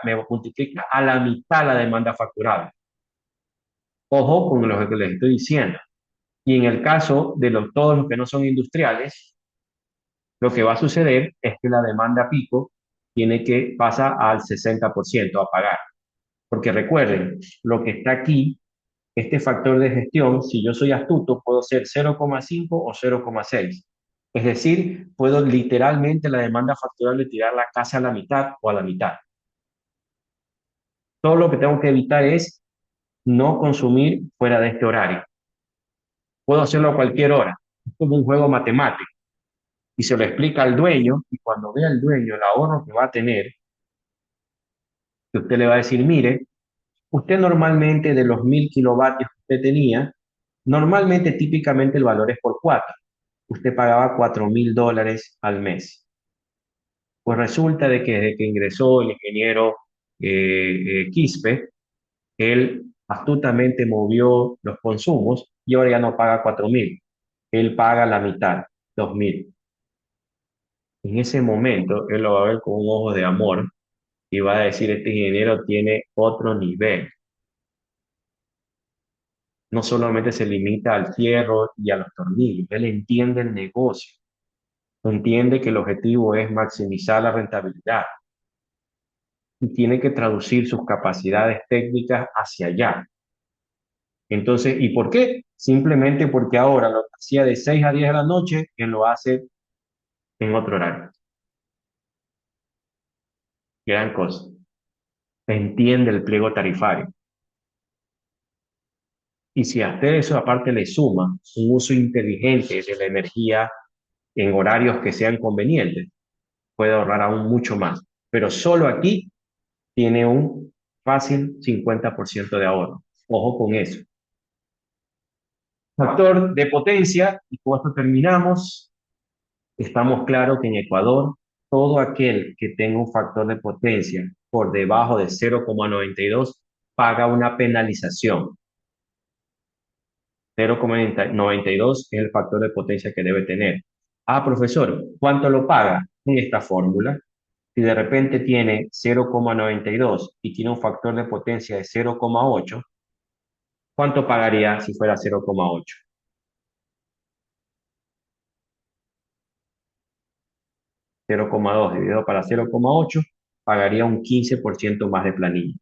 a la mitad la demanda facturable. Ojo con lo que les estoy diciendo. Y en el caso de todos los que no son industriales, lo que va a suceder es que la demanda pico tiene que pasar al 60% a pagar. Porque recuerden, lo que está aquí, este factor de gestión, si yo soy astuto, puedo ser 0,5 o 0,6. Es decir, puedo literalmente la demanda facturable tirar la casa a la mitad o a la mitad. Todo lo que tengo que evitar es no consumir fuera de este horario. Puedo hacerlo a cualquier hora. Es como un juego matemático. Y se lo explica al dueño, y cuando vea al dueño el ahorro que va a tener, que usted le va a decir, mire, usted normalmente de los 1000 kilovatios que usted tenía, normalmente típicamente el valor es por 4. Usted pagaba $4000 al mes. Pues resulta de que desde que ingresó el ingeniero Quispe, él astutamente movió los consumos y ahora ya no paga 4000. Él paga la mitad, 2000. En ese momento, él lo va a ver con un ojo de amor y va a decir, este ingeniero tiene otro nivel. No solamente se limita al fierro y a los tornillos, él entiende el negocio, entiende que el objetivo es maximizar la rentabilidad y tiene que traducir sus capacidades técnicas hacia allá. Entonces, ¿y por qué? Simplemente porque ahora lo que hacía de 6 a 10 de la noche, él lo hace en otro horario. Gran cosa. Entiende el pliego tarifario. Y si a usted eso aparte le suma un uso inteligente de la energía en horarios que sean convenientes, puede ahorrar aún mucho más. Pero solo aquí tiene un fácil 50% de ahorro. Ojo con eso. Factor de potencia, y con esto terminamos. Estamos claros que en Ecuador, todo aquel que tenga un factor de potencia por debajo de 0,92 paga una penalización. 0,92 es el factor de potencia que debe tener. Ah, profesor, ¿cuánto lo paga en esta fórmula? Si de repente tiene 0,92 y tiene un factor de potencia de 0,8, ¿cuánto pagaría si fuera 0,8? 0,2 dividido para 0,8 pagaría un 15% más de planilla.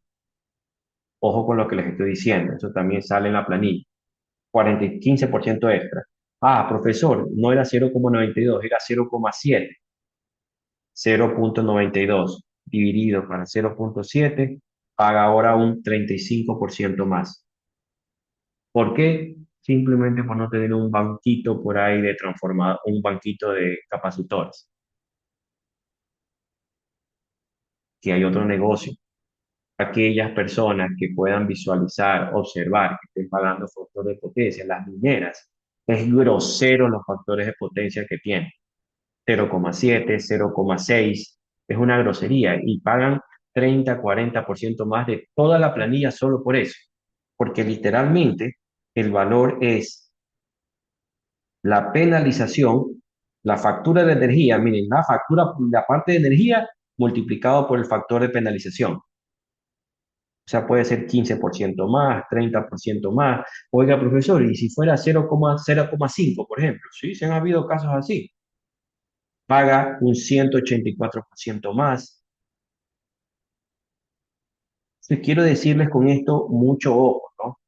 Ojo con lo que les estoy diciendo, eso también sale en la planilla. 15% extra. Ah, profesor, no era 0,92, era 0,7. 0,92 dividido para 0,7 paga ahora un 35% más. ¿Por qué? Simplemente por no tener un banquito por ahí de transformador, un banquito de capacitores, que hay otro negocio. Aquellas personas que puedan visualizar, observar, que estén pagando factores de potencia, las mineras, es grosero los factores de potencia que tienen. 0,7, 0,6, es una grosería y pagan 30-40% más de toda la planilla solo por eso, porque literalmente el valor es la penalización, la factura de energía, miren, la factura, la parte de energía multiplicado por el factor de penalización. O sea, puede ser 15% más, 30% más. Oiga, profesor, ¿y si fuera 0,5, por ejemplo? Sí, se han habido casos así. Paga un 184% más. Entonces, quiero decirles con esto mucho ojo, ¿no?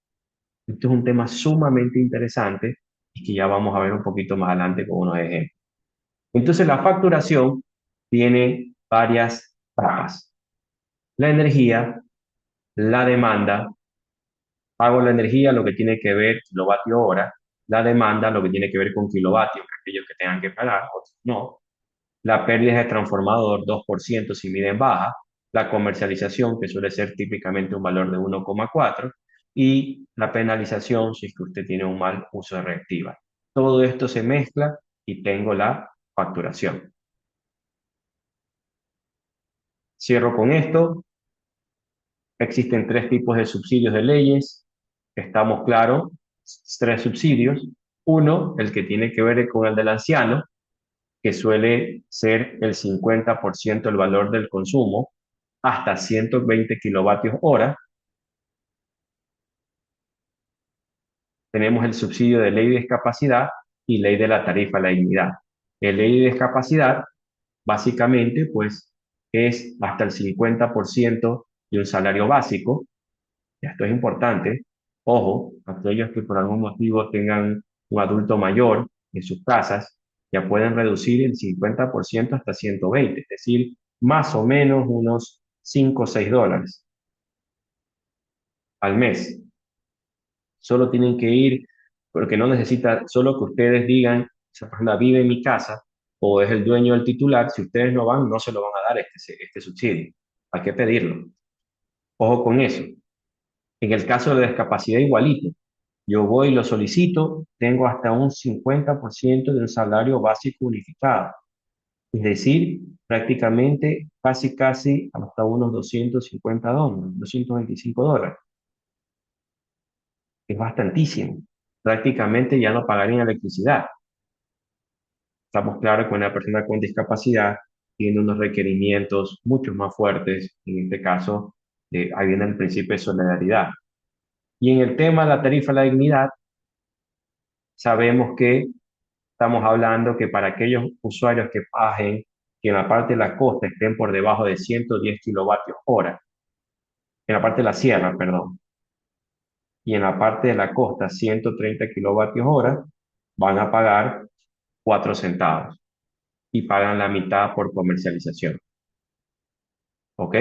Esto es un tema sumamente interesante y que ya vamos a ver un poquito más adelante con unos ejemplos. Entonces, la facturación tiene varias capas. La energía, la demanda, pago la energía, lo que tiene que ver kilovatio hora, la demanda, lo que tiene que ver con kilovatios, aquellos que tengan que pagar, otros no. La pérdida de transformador, 2% si miden baja, la comercialización, que suele ser típicamente un valor de 1,4, y la penalización, si es que usted tiene un mal uso de reactiva. Todo esto se mezcla y tengo la facturación. Cierro con esto. Existen tres tipos de subsidios de leyes. Estamos claros, tres subsidios. Uno, el que tiene que ver con el del anciano, que suele ser el 50% del valor del consumo, hasta 120 kilovatios hora. Tenemos el subsidio de ley de discapacidad y ley de la tarifa a la dignidad. El ley de discapacidad, básicamente, pues, es hasta el 50% de un salario básico. Esto es importante. Ojo, aquellos que por algún motivo tengan un adulto mayor en sus casas, ya pueden reducir el 50% hasta 120, es decir, más o menos unos 5 o 6 dólares al mes. Solo tienen que ir, porque no necesita, solo que ustedes digan, esa persona vive en mi casa o es el dueño del titular, si ustedes no van, no se lo van a dar este subsidio. Hay que pedirlo. Ojo con eso. En el caso de la discapacidad, igualito. Yo voy y lo solicito, tengo hasta un 50% de un salario básico unificado. Es decir, prácticamente casi hasta unos 250 dólares, 225 dólares. Es bastantísimo. Prácticamente ya no pagarían electricidad. Estamos claros que una persona con discapacidad tiene unos requerimientos mucho más fuertes. En este caso, ahí viene el principio de solidaridad. Y en el tema de la tarifa de la dignidad, sabemos que estamos hablando que para aquellos usuarios que paguen, que en la parte de la costa estén por debajo de 110 kilovatios hora, en la parte de la sierra, perdón, y en la parte de la costa 130 kilovatios hora, van a pagar 4 centavos y pagan la mitad por comercialización. ¿Ok?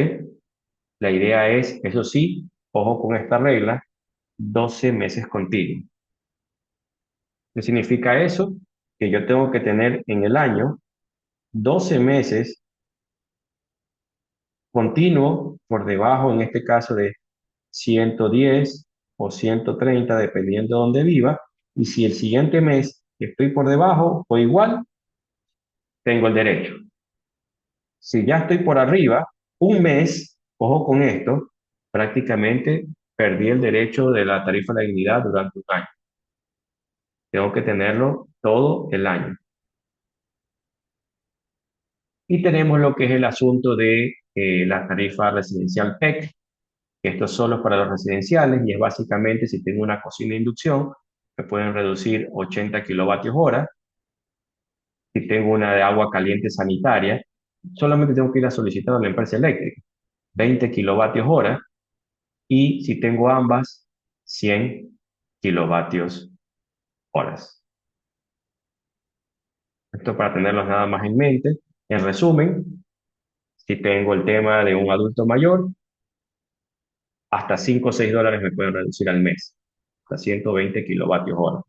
La idea es, eso sí, ojo con esta regla, 12 meses continuos. ¿Qué significa eso? Que yo tengo que tener en el año 12 meses continuo por debajo, en este caso, de 110 o 130, dependiendo de dónde viva. Y si el siguiente mes estoy por debajo o igual, tengo el derecho. Si ya estoy por arriba, un mes, ojo con esto, prácticamente perdí el derecho de la tarifa de la dignidad durante un año. Tengo que tenerlo todo el año. Y tenemos lo que es el asunto de la tarifa residencial PEC, que esto solo es para los residenciales y es básicamente si tengo una cocina de inducción, me pueden reducir 80 kilovatios hora. Si tengo una de agua caliente sanitaria, solamente tengo que ir a solicitar a la empresa eléctrica 20 kilovatios hora y si tengo ambas, 100 kilovatios horas. Esto para tenerlos nada más en mente. En resumen, si tengo el tema de un adulto mayor, hasta 5 o 6 dólares me pueden reducir al mes, hasta 120 kilovatios hora.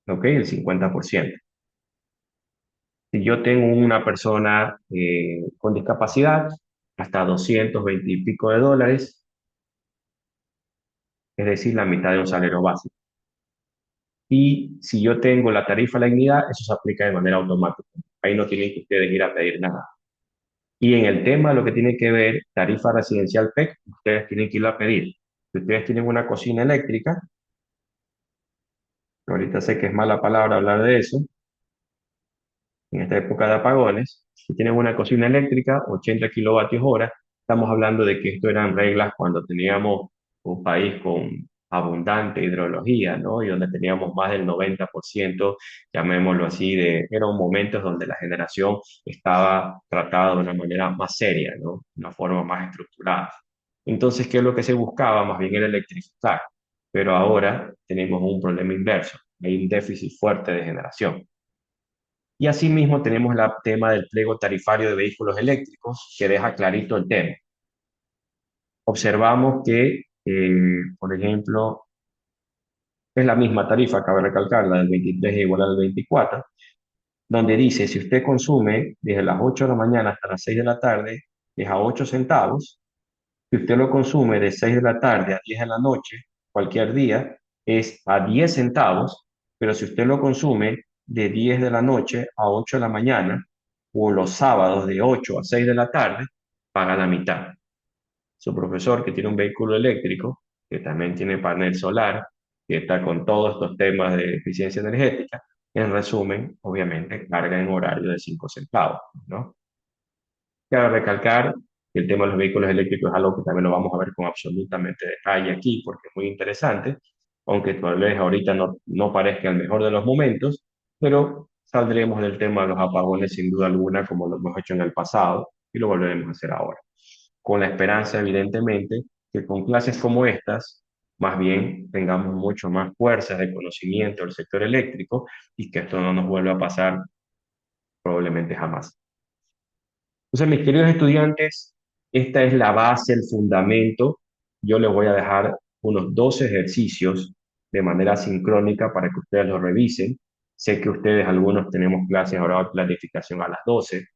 ¿Ok? El 50%. Si yo tengo una persona con discapacidad, hasta 220 y pico de dólares, es decir, la mitad de un salario básico. Y si yo tengo la tarifa de la dignidad, eso se aplica de manera automática. Ahí no tienen que ustedes ir a pedir nada. Y en el tema de lo que tiene que ver tarifa residencial PEC, ustedes tienen que ir a pedir. Si ustedes tienen una cocina eléctrica, ahorita sé que es mala palabra hablar de eso, en esta época de apagones, si tienen una cocina eléctrica, 80 kilovatios hora, estamos hablando de que esto eran reglas cuando teníamos un país con abundante hidrología, ¿no? Y donde teníamos más del 90%, llamémoslo así, eran momentos donde la generación estaba tratada de una manera más seria, ¿no? Una forma más estructurada. Entonces, ¿qué es lo que se buscaba? Más bien era electrificar. Pero ahora tenemos un problema inverso. Hay un déficit fuerte de generación. Y asimismo tenemos el tema del pliego tarifario de vehículos eléctricos, que deja clarito el tema. Observamos que, por ejemplo, es la misma tarifa, cabe recalcar, la del 23 es igual al 24, donde dice, si usted consume desde las 8 de la mañana hasta las 6 de la tarde, es a 8 centavos. Si usted lo consume de 6 de la tarde a 10 de la noche, cualquier día, es a 10 centavos, pero si usted lo consume de 10 de la noche a 8 de la mañana, o los sábados de 8 a 6 de la tarde, paga la mitad. Su profesor que tiene un vehículo eléctrico, que también tiene panel solar, que está con todos estos temas de eficiencia energética, en resumen, obviamente, carga en horario de 5 centavos, ¿no? Cabe recalcar que el tema de los vehículos eléctricos es algo que también lo vamos a ver con absolutamente detalle aquí, porque es muy interesante, aunque tal vez ahorita no parezca el mejor de los momentos, pero saldremos del tema de los apagones sin duda alguna, como lo hemos hecho en el pasado, y lo volveremos a hacer ahora. Con la esperanza, evidentemente, que con clases como estas, más bien tengamos mucho más fuerza de conocimiento del sector eléctrico y que esto no nos vuelva a pasar probablemente jamás. Entonces, mis queridos estudiantes, esta es la base, el fundamento. Yo les voy a dejar unos 12 ejercicios de manera sincrónica para que ustedes los revisen. Sé que ustedes, algunos tenemos clases ahora de planificación a las 12.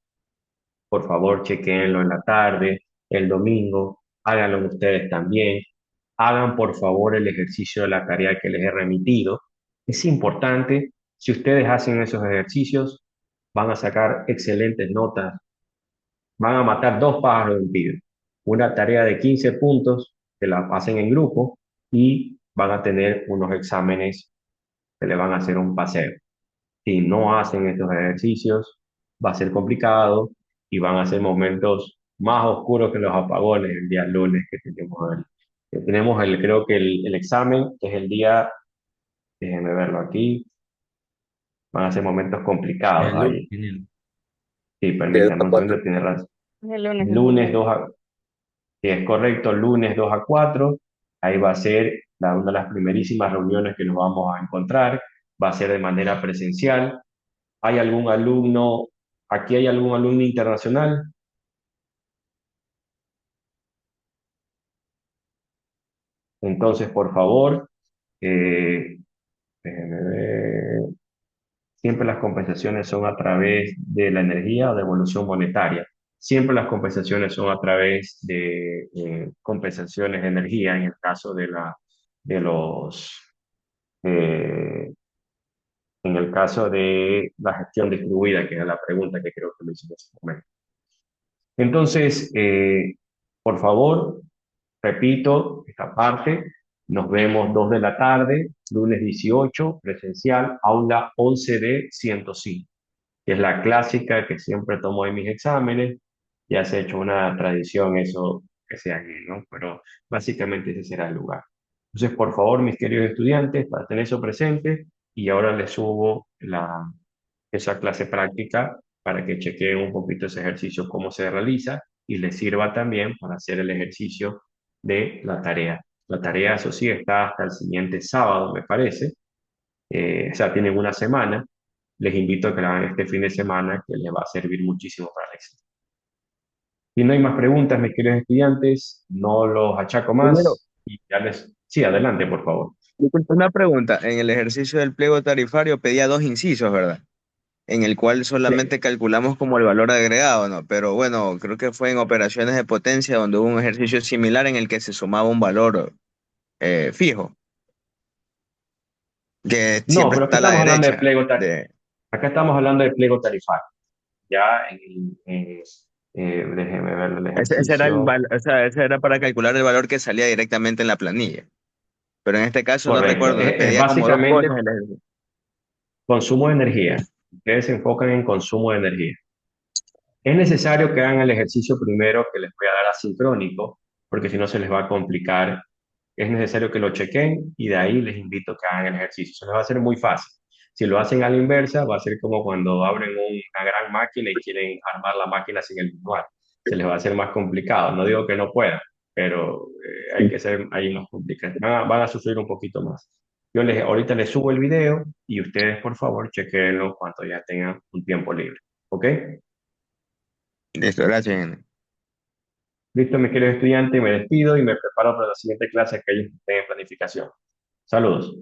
Por favor, chequenlo en la tarde, el domingo, háganlo ustedes también. Hagan, por favor, el ejercicio de la tarea que les he remitido. Es importante, si ustedes hacen esos ejercicios, van a sacar excelentes notas, van a matar dos pájaros de un tiro. Una tarea de 15 puntos que la hacen en grupo y van a tener unos exámenes que le van a hacer un paseo. Si no hacen estos ejercicios, va a ser complicado y van a ser momentos más oscuros que los apagones el día lunes creo que el examen, que es el día, déjenme verlo aquí, van a ser momentos complicados El lunes, ahí. genial. Sí, De 2 permítanme a un segundo, 4. tiene razón. El lunes, el Lunes lunes. 2 a, si es correcto, lunes 2 a 4, ahí va a ser una de las primerísimas reuniones que nos vamos a encontrar, va a ser de manera presencial. ¿Hay algún alumno, aquí hay algún alumno internacional? Entonces, por favor, eh, déjenme ver. Siempre las compensaciones son a través de la energía o de evolución monetaria. Siempre las compensaciones son a través de compensaciones de energía en el caso de los, eh, en el caso de la gestión distribuida, que es la pregunta que creo que me hiciste en ese momento. Entonces, por favor, repito esta parte. Nos vemos 2 de la tarde, lunes 18, presencial, aula 11D 105, que es la clásica que siempre tomo en mis exámenes. Ya se ha hecho una tradición eso que sea aquí, ¿no? Pero básicamente ese será el lugar. Entonces, por favor, mis queridos estudiantes, para tener eso presente, y ahora les subo esa clase práctica para que chequeen un poquito ese ejercicio, cómo se realiza, y les sirva también para hacer el ejercicio de la tarea. La tarea, eso sí, está hasta el siguiente sábado, me parece. O sea, tienen una semana. Les invito a que la hagan este fin de semana, que les va a servir muchísimo para el examen. Si no hay más preguntas, mis queridos estudiantes, no los achaco Primero, más y ya les... Sí, adelante, por favor. disculpa, una pregunta. En el ejercicio del pliego tarifario pedía dos incisos, ¿verdad? En el cual Sí. solamente calculamos como el valor agregado, ¿no? Pero bueno, creo que fue en operaciones de potencia donde hubo un ejercicio similar en el que se sumaba un valor fijo, que No, siempre pero aquí está a la estamos hablando de derecha de... acá estamos hablando de pliego tarifario. Ya déjeme ver el Ese era ejercicio. o sea, ese era para calcular el valor que salía directamente en la planilla. Pero en este caso no Correcto. recuerdo, me Es pedía como dos básicamente cosas el ejercicio. consumo de energía. Ustedes se enfocan en consumo de energía. Es necesario que hagan el ejercicio primero que les voy a dar asincrónico, porque si no se les va a complicar. Es necesario que lo chequen y de ahí les invito a que hagan el ejercicio. Se les va a hacer muy fácil. Si lo hacen a la inversa, va a ser como cuando abren una gran máquina y quieren armar la máquina sin el manual. Se les va a hacer más complicado. No digo que no puedan, pero hay que ser ahí más complicado. Van a sufrir un poquito más. Ahorita les subo el video y ustedes, por favor, chequenlo cuando ya tengan un tiempo libre. ¿Ok? Listo, gracias. Listo, mis queridos estudiantes, me despido y me preparo para la siguiente clase que ellos estén en planificación. Saludos.